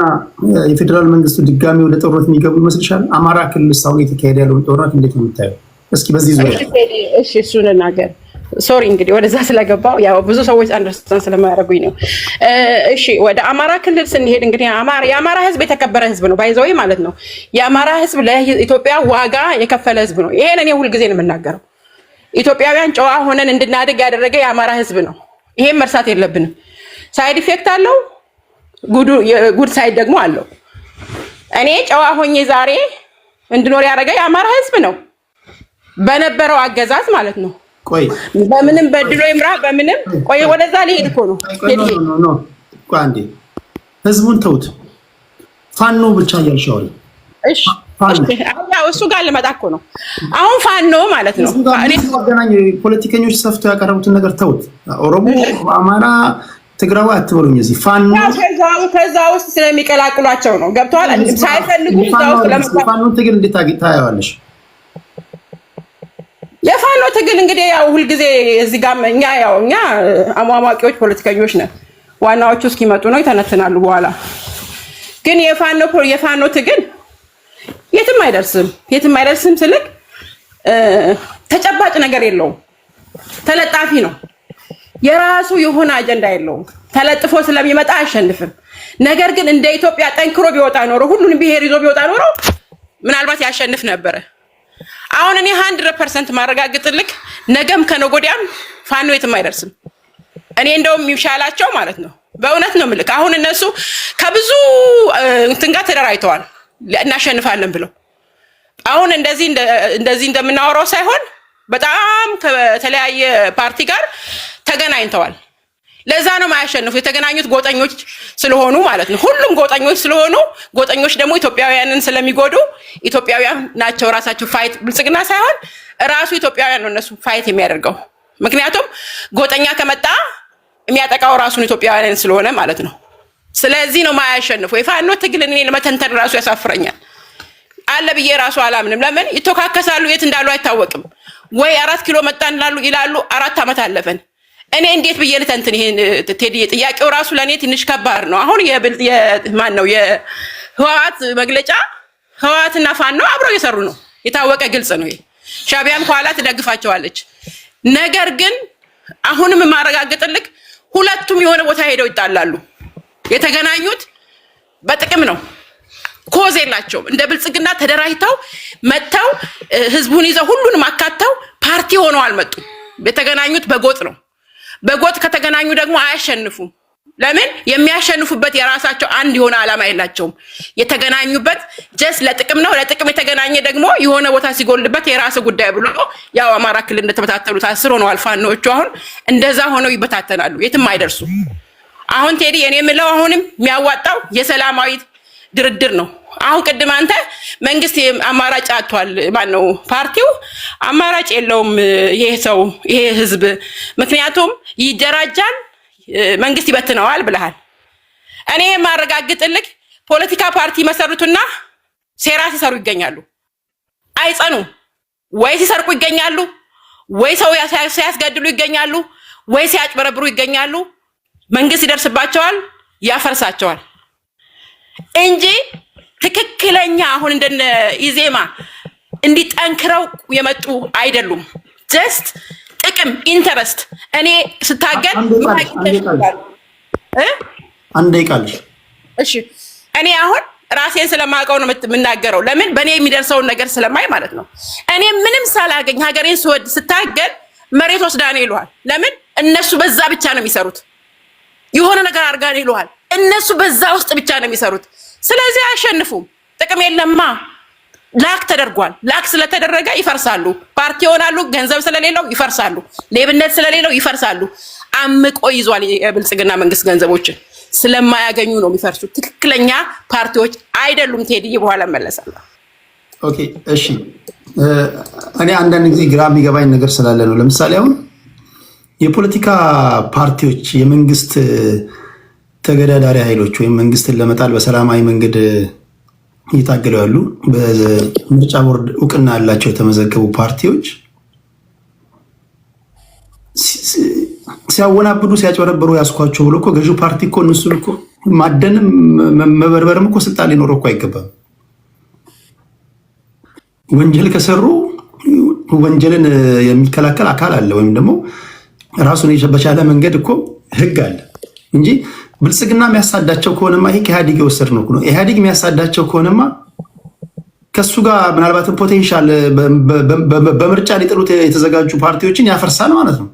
የፌዴራል መንግስቱ ድጋሚ ወደ ጦርነት የሚገቡ ይመስልሻል? አማራ ክልል አሁን የተካሄደ ያለውን ጦርነት እንዴት ነው የምታየው? እስኪ በዚህ ዙሪያ እሺ እሱን እናገር። ሶሪ እንግዲህ ወደዛ ስለገባው ያው ብዙ ሰዎች አንደርስታንድ ስለማያደርጉኝ ነው። እሺ ወደ አማራ ክልል ስንሄድ እንግዲህ የአማራ ህዝብ የተከበረ ህዝብ ነው ባይዘው ማለት ነው። የአማራ ህዝብ ለኢትዮጵያ ዋጋ የከፈለ ህዝብ ነው። ይሄን እኔ ሁልጊዜ ነው የምናገረው። ኢትዮጵያውያን ጨዋ ሆነን እንድናድግ ያደረገ የአማራ ህዝብ ነው። ይሄን መርሳት የለብንም። ሳይድ ኢፌክት አለው፣ ጉድ ሳይድ ደግሞ አለው። እኔ ጨዋ ሆኜ ዛሬ እንድኖር ያደረገ የአማራ ህዝብ ነው በነበረው አገዛዝ ማለት ነው። ቆይ በምንም በድሎ ይምራ በምንም ቆይ ወደዛ ሊሄድ እኮ ነው። ቆይ አንዴ ህዝቡን ተውት። ፋኖ ብቻ እያልሻው። እሺ ያው እሱ ጋር ልመጣ እኮ ነው። አሁን ፋኖ ማለት ነው እኔ ወገናኝ ፖለቲከኞች ሰፍተው ያቀረቡትን ነገር ተውት። ኦሮሞ፣ አማራ፣ ትግራዊ አትበሉኝ። እዚህ ፋኖ ከዛ ውስጥ ስለሚቀላቅሏቸው ነው። ገብተዋል። ሳይፈልጉ እዛ ውስጥ ለመግባት ፋኖ ትግል እንዴት ታያዋለሽ? የፋኖ ትግል እንግዲህ ያው ሁልጊዜ እዚህ ጋር እኛ አሟሟቂዎች ፖለቲከኞች ነን። ዋናዎቹ እስኪመጡ ነው ይተነትናሉ በኋላ። ግን የፋኖ ትግል የትም አይደርስም ስልክ ተጨባጭ ነገር የለውም። ተለጣፊ ነው። የራሱ የሆነ አጀንዳ የለውም። ተለጥፎ ስለሚመጣ አያሸንፍም። ነገር ግን እንደ ኢትዮጵያ ጠንክሮ ቢወጣ ኖሮ ሁሉንም ብሔር ይዞ ቢወጣ ኖሮ ምናልባት ያሸንፍ ነበረ። አሁን እኔ 100% ማረጋግጥልክ ነገም ከነጎዲያም ፋኖ የትም አይደርስም። እኔ እንደውም የሚሻላቸው ማለት ነው በእውነት ነው ምልክ አሁን እነሱ ከብዙ እንትን ጋር ተደራጅተዋል እናሸንፋለን ብለው አሁን እንደዚህ እንደምናወራው ሳይሆን በጣም ከተለያየ ፓርቲ ጋር ተገናኝተዋል። ለዛ ነው ማያሸንፉ የተገናኙት ጎጠኞች ስለሆኑ ማለት ነው። ሁሉም ጎጠኞች ስለሆኑ ጎጠኞች ደግሞ ኢትዮጵያውያንን ስለሚጎዱ ኢትዮጵያውያን ናቸው ራሳቸው ፋይት ብልጽግና ሳይሆን ራሱ ኢትዮጵያውያን ነው እነሱ ፋይት የሚያደርገው። ምክንያቱም ጎጠኛ ከመጣ የሚያጠቃው ራሱን ኢትዮጵያውያንን ስለሆነ ማለት ነው። ስለዚህ ነው ማያሸንፉ። የፋኖ ትግል እኔ ለመተንተን ራሱ ያሳፍረኛል አለ ብዬ ራሱ አላምንም። ለምን ይተካከሳሉ? የት እንዳሉ አይታወቅም። ወይ 4 ኪሎ መጣን ይላሉ 4 ዓመት አለፈን። እኔ እንዴት ብዬ ልተንትን? ይሄን ቴዲ ጥያቄው ራሱ ለኔ ትንሽ ከባድ ነው። አሁን ማን ነው የህወሓት መግለጫ? ህወሓትና ፋኖ አብረው እየሰሩ ነው፣ የታወቀ ግልጽ ነው። ይሄ ሻቢያም ኋላ ትደግፋቸዋለች። ነገር ግን አሁንም ማረጋገጥልክ ሁለቱም የሆነ ቦታ ሄደው ይጣላሉ። የተገናኙት በጥቅም ነው። ኮዝ የላቸውም። እንደ ብልጽግና ተደራጅተው መጥተው ህዝቡን ይዘው ሁሉንም አካተው ፓርቲ ሆነው አልመጡም። የተገናኙት በጎጥ ነው። በጎጥ ከተገናኙ ደግሞ አያሸንፉም። ለምን? የሚያሸንፉበት የራሳቸው አንድ የሆነ ዓላማ የላቸውም። የተገናኙበት ጀስት ለጥቅም ነው። ለጥቅም የተገናኘ ደግሞ የሆነ ቦታ ሲጎልበት የራስ ጉዳይ ብሎ ያው አማራ ክልል እንደተበታተሉት 10 ሆነዋል ፋኖቹ። አሁን እንደዛ ሆነው ይበታተናሉ፣ የትም አይደርሱ። አሁን ቴዲ እኔ የምለው አሁንም የሚያዋጣው የሰላማዊ ድርድር ነው። አሁን ቅድም አንተ መንግስት አማራጭ አጥቷል፣ ማነው ፓርቲው አማራጭ የለውም ይሄ ህዝብ፣ ምክንያቱም ይደራጃል መንግስት ይበትነዋል ብለሃል። እኔ የማረጋግጥልክ ፖለቲካ ፓርቲ መሰሩትና ሴራ ሲሰሩ ይገኛሉ፣ አይጸኑም። ወይ ሲሰርቁ ይገኛሉ፣ ወይ ሰው ሲያስገድሉ ይገኛሉ፣ ወይ ሲያጭበረብሩ ይገኛሉ። መንግስት ይደርስባቸዋል፣ ያፈርሳቸዋል እንጂ ትክክለኛ አሁን እንደነ ኢዜማ እንዲጠንክረው የመጡ አይደሉም። ጀስት ጥቅም ኢንተረስት። እኔ ስታገል አንዴ ቃል እሺ፣ እኔ አሁን ራሴን ስለማውቀው ነው የምናገረው። ለምን? በእኔ የሚደርሰውን ነገር ስለማይ ማለት ነው። እኔ ምንም ሳላገኝ ሀገሬን ስወድ ስታገል መሬት ወስዳኔ ይሉሃል። ለምን? እነሱ በዛ ብቻ ነው የሚሰሩት። የሆነ ነገር አድርጋኔ ይሉሃል። እነሱ በዛ ውስጥ ብቻ ነው የሚሰሩት። ስለዚህ አያሸንፉም። ጥቅም የለማ። ላክ ተደርጓል። ላክ ስለተደረገ ይፈርሳሉ። ፓርቲ ይሆናሉ። ገንዘብ ስለሌለው ይፈርሳሉ። ሌብነት ስለሌለው ይፈርሳሉ። አምቆ ይዟል የብልጽግና መንግስት ገንዘቦችን ስለማያገኙ ነው የሚፈርሱት። ትክክለኛ ፓርቲዎች አይደሉም። ቴዲዬ በኋላ እመለሳለሁ። ኦኬ እሺ። እኔ አንዳንድ ጊዜ ግራ የሚገባኝ ነገር ስላለ ነው። ለምሳሌ አሁን የፖለቲካ ፓርቲዎች የመንግስት ተገዳዳሪ ኃይሎች ወይም መንግስትን ለመጣል በሰላማዊ መንገድ እየታገሉ ያሉ በምርጫ ቦርድ እውቅና ያላቸው የተመዘገቡ ፓርቲዎች ሲያወናብዱ ሲያጭበረብሩ ያስኳቸው ብሎ እኮ ገዢው ፓርቲ እኮ እነሱን እኮ ማደንም መበርበርም እኮ ስልጣን ሊኖረው እኮ አይገባም። ወንጀል ከሰሩ ወንጀልን የሚከላከል አካል አለ፣ ወይም ደግሞ ራሱን በቻለ መንገድ እኮ ህግ አለ እንጂ ብልጽግና የሚያሳዳቸው ከሆነማ ይሄ ከኢህአዴግ የወሰድነው ነው። ኢህአዴግ የሚያሳዳቸው ከሆነማ ከሱ ጋር ምናልባትም ፖቴንሻል በምርጫ ሊጥሉት የተዘጋጁ ፓርቲዎችን ያፈርሳል ማለት ነው።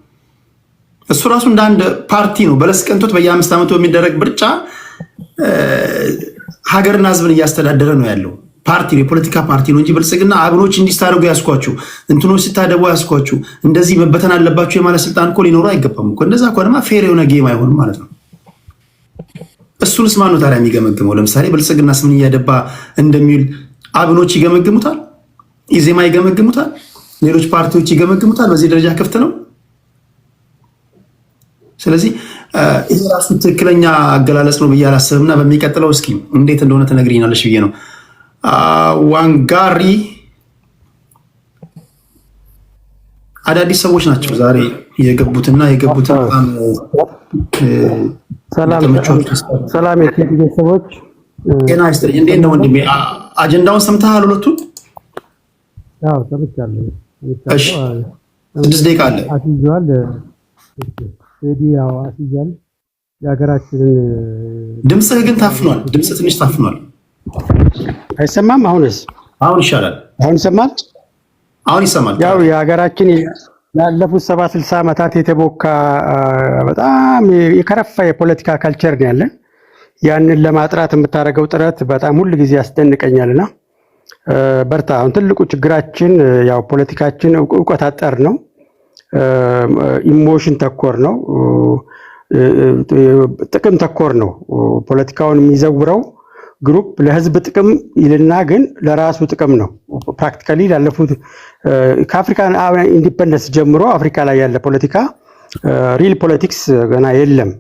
እሱ ራሱ እንደ አንድ ፓርቲ ነው። በለስ ቀንቶት በየ5 ዓመቱ የሚደረግ ምርጫ ሀገርና ህዝብን እያስተዳደረ ነው ያለው ፓርቲ ነው፣ የፖለቲካ ፓርቲ ነው እንጂ ብልጽግና አብኖች እንዲስታደርጉ ያስኳችሁ፣ እንትኖች ሲታደቡ ያስኳችሁ፣ እንደዚህ መበተን አለባችሁ የማለት ስልጣን እኮ ሊኖረው አይገባም እኮ። እንደዛ ከሆነማ ፌር የሆነ ጌም አይሆንም ማለት ነው። እሱንስ ማን ነው ታዲያ የሚገመግመው? ለምሳሌ ብልጽግና ስምን እያደባ እንደሚውል አብኖች ይገመግሙታል፣ ኢዜማ ይገመግሙታል፣ ሌሎች ፓርቲዎች ይገመግሙታል። በዚህ ደረጃ ክፍት ነው። ስለዚህ ይሄ ራሱ ትክክለኛ አገላለጽ ነው ብዬ አላስብምና በሚቀጥለው እስኪ እንዴት እንደሆነ ትነግሪኛለሽ ብዬ ነው። ዋንጋሪ አዳዲስ ሰዎች ናቸው ዛሬ የገቡትና ሰላም ቤተሰቦች፣ ጤና ይስጥልኝ። እንዴት ነው ወንድሜ? አጀንዳውን ሰምተሃል? ሁለቱን? አዎ ሰምቻለሁ። እሺ 6 ደቂቃ አለ። አትይዟል ቴዲያው አትይዟል። የሀገራችንን ድምፅህ ግን ታፍኗል። ድምፅ ትንሽ ታፍኗል። አይሰማም? አሁንስ? አሁን ይሻላል። አሁን ይሰማል? አሁን ይሰማል። ያው የሀገራችን ላለፉት 70-60 ዓመታት የተቦካ በጣም የከረፋ የፖለቲካ ካልቸር ነው ያለን። ያንን ለማጥራት የምታደርገው ጥረት በጣም ሁሉ ጊዜ ያስደንቀኛልና በርታ። አሁን ትልቁ ችግራችን ያው ፖለቲካችን እውቀት አጠር ነው፣ ኢሞሽን ተኮር ነው፣ ጥቅም ተኮር ነው። ፖለቲካውን የሚዘውረው ግሩፕ ለህዝብ ጥቅም ይልና ግን ለራሱ ጥቅም ነው። ፕራክቲካሊ ላለፉት ከአፍሪካ ኢንዲፔንደንስ ጀምሮ አፍሪካ ላይ ያለ ፖለቲካ ሪል ፖለቲክስ ገና የለም።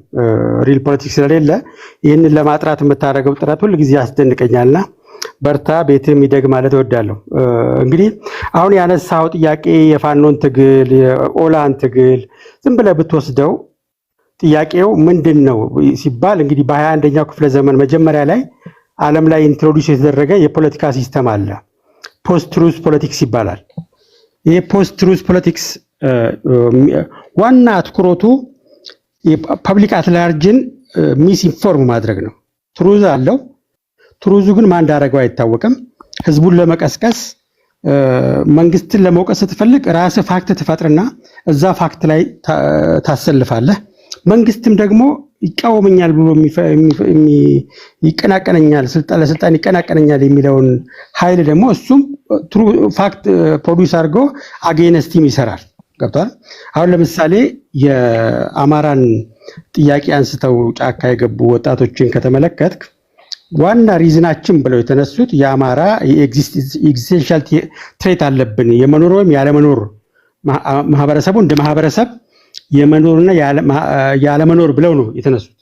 ሪል ፖለቲክስ ስለሌለ ይህንን ለማጥራት የምታደርገው ጥረት ሁሉ ጊዜ ያስደንቀኛልና በርታ፣ ቤትም ይደግ ማለት እወዳለሁ። እንግዲህ አሁን ያነሳው ጥያቄ የፋኖን ትግል የኦላን ትግል ዝም ብለህ ብትወስደው ጥያቄው ምንድን ነው ሲባል እንግዲህ በ21ኛው ክፍለ ዘመን መጀመሪያ ላይ ዓለም ላይ ኢንትሮዲዩስ የተደረገ የፖለቲካ ሲስተም አለ። ፖስት ትሩዝ ፖለቲክስ ይባላል። ይሄ ፖስት ትሩዝ ፖለቲክስ ዋና ትኩረቱ የፐብሊክ አትላርጅን ሚስ ኢንፎርም ማድረግ ነው። ትሩዝ አለው። ትሩዙ ግን ማን እንዳደረገው አይታወቅም። ህዝቡን ለመቀስቀስ መንግስትን ለመውቀስ ስትፈልግ ራስህ ፋክት ትፈጥርና እዛ ፋክት ላይ ታሰልፋለህ። መንግስትም ደግሞ ይቃወመኛል ብሎ ይቀናቀነኛል፣ ለስልጣን ይቀናቀነኛል የሚለውን ኃይል ደግሞ እሱም ፋክት ፕሮዲውስ አድርጎ አጌንስቲም ይሰራል። ገብቷል። አሁን ለምሳሌ የአማራን ጥያቄ አንስተው ጫካ የገቡ ወጣቶችን ከተመለከትክ ዋና ሪዝናችን ብለው የተነሱት የአማራ ኤግዚስቴንሻል ትሬት አለብን፣ የመኖር ወይም ያለመኖር ማህበረሰቡ እንደ ማህበረሰብ የመኖርና ያለመኖር ብለው ነው የተነሱት።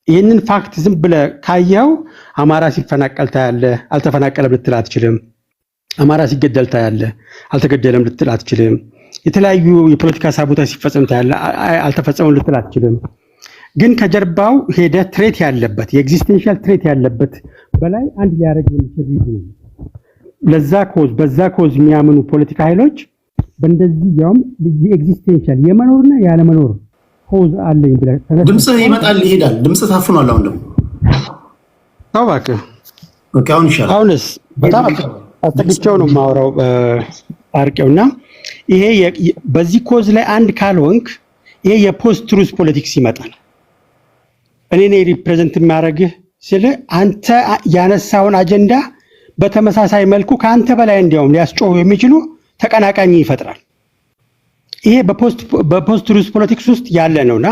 ይህንን ፋክት ዝም ብለህ ካየኸው አማራ ሲፈናቀል ታያለህ፣ አልተፈናቀለም ልትል አትችልም። አማራ ሲገደል ታያለህ፣ አልተገደለም ልትል አትችልም። የተለያዩ የፖለቲካ ሳቦታ ሲፈጸም ታያለህ፣ አልተፈጸመም ልትል አትችልም። ግን ከጀርባው ሄደ ትሬት ያለበት የኤግዚስቴንሻል ትሬት ያለበት በላይ አንድ ሊያደርግ የሚችል ሪዝን በዛ ኮዝ የሚያምኑ ፖለቲካ ኃይሎች በእንደዚህ ያውም የኤግዚስቴንሻል የመኖርና ያለመኖር ኮዝ አለኝ ብለህ ድምጽህ ይመጣል ይሄዳል። ድምጽህ ታፍኗል። አሁን ደግሞ ታው እባክህ ኦኬ፣ አሁን ይሻላል። አሁንስ በጣም አጥቂቸው ነው የማወራው አርቄውና ይሄ በዚህ ኮዝ ላይ አንድ ካልሆንክ ይሄ የፖስት ትሩዝ ፖለቲክስ ይመጣል። እኔ ነኝ ሪፕሬዘንት የሚያደርግህ ስለ አንተ ያነሳውን አጀንዳ በተመሳሳይ መልኩ ከአንተ በላይ እንዲያውም ሊያስጮሁ የሚችሉ ተቀናቃኝ ይፈጥራል። ይሄ በፖስት ትሩዝ ፖለቲክስ ውስጥ ያለ ነውና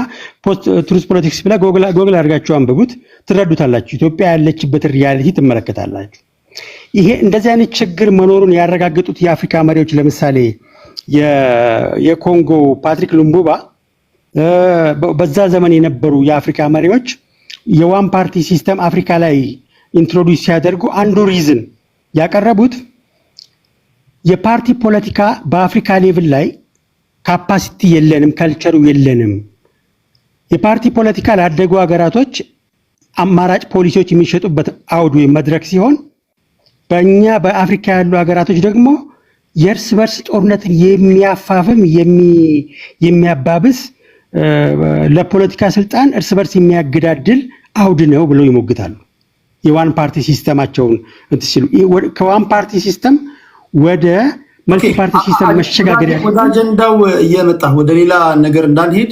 ፖስት ትሩዝ ፖለቲክስ ብለ ጎግል አድርጋችሁ አንብቡት፣ ትረዱታላችሁ። ኢትዮጵያ ያለችበት ሪያሊቲ ትመለከታላችሁ። ይሄ እንደዚህ አይነት ችግር መኖሩን ያረጋግጡት የአፍሪካ መሪዎች ለምሳሌ የኮንጎ ፓትሪክ ሉምቡባ በዛ ዘመን የነበሩ የአፍሪካ መሪዎች የዋን ፓርቲ ሲስተም አፍሪካ ላይ ኢንትሮዲዩስ ሲያደርጉ አንዱ ሪዝን ያቀረቡት የፓርቲ ፖለቲካ በአፍሪካ ሌቭል ላይ ካፓሲቲ የለንም፣ ካልቸሩ የለንም። የፓርቲ ፖለቲካ ላደጉ ሀገራቶች አማራጭ ፖሊሲዎች የሚሸጡበት አውድ ወይም መድረክ ሲሆን በእኛ በአፍሪካ ያሉ ሀገራቶች ደግሞ የእርስ በርስ ጦርነትን የሚያፋፍም የሚያባብስ ለፖለቲካ ስልጣን እርስ በርስ የሚያገዳድል አውድ ነው ብለው ይሞግታሉ። የዋን ፓርቲ ሲስተማቸውን እንትሲሉ ከዋን ፓርቲ ሲስተም ወደ መልቲ ፓርቲ ሲስተም መሸጋገር ወደ አጀንዳው እየመጣ ወደ ሌላ ነገር እንዳንሄድ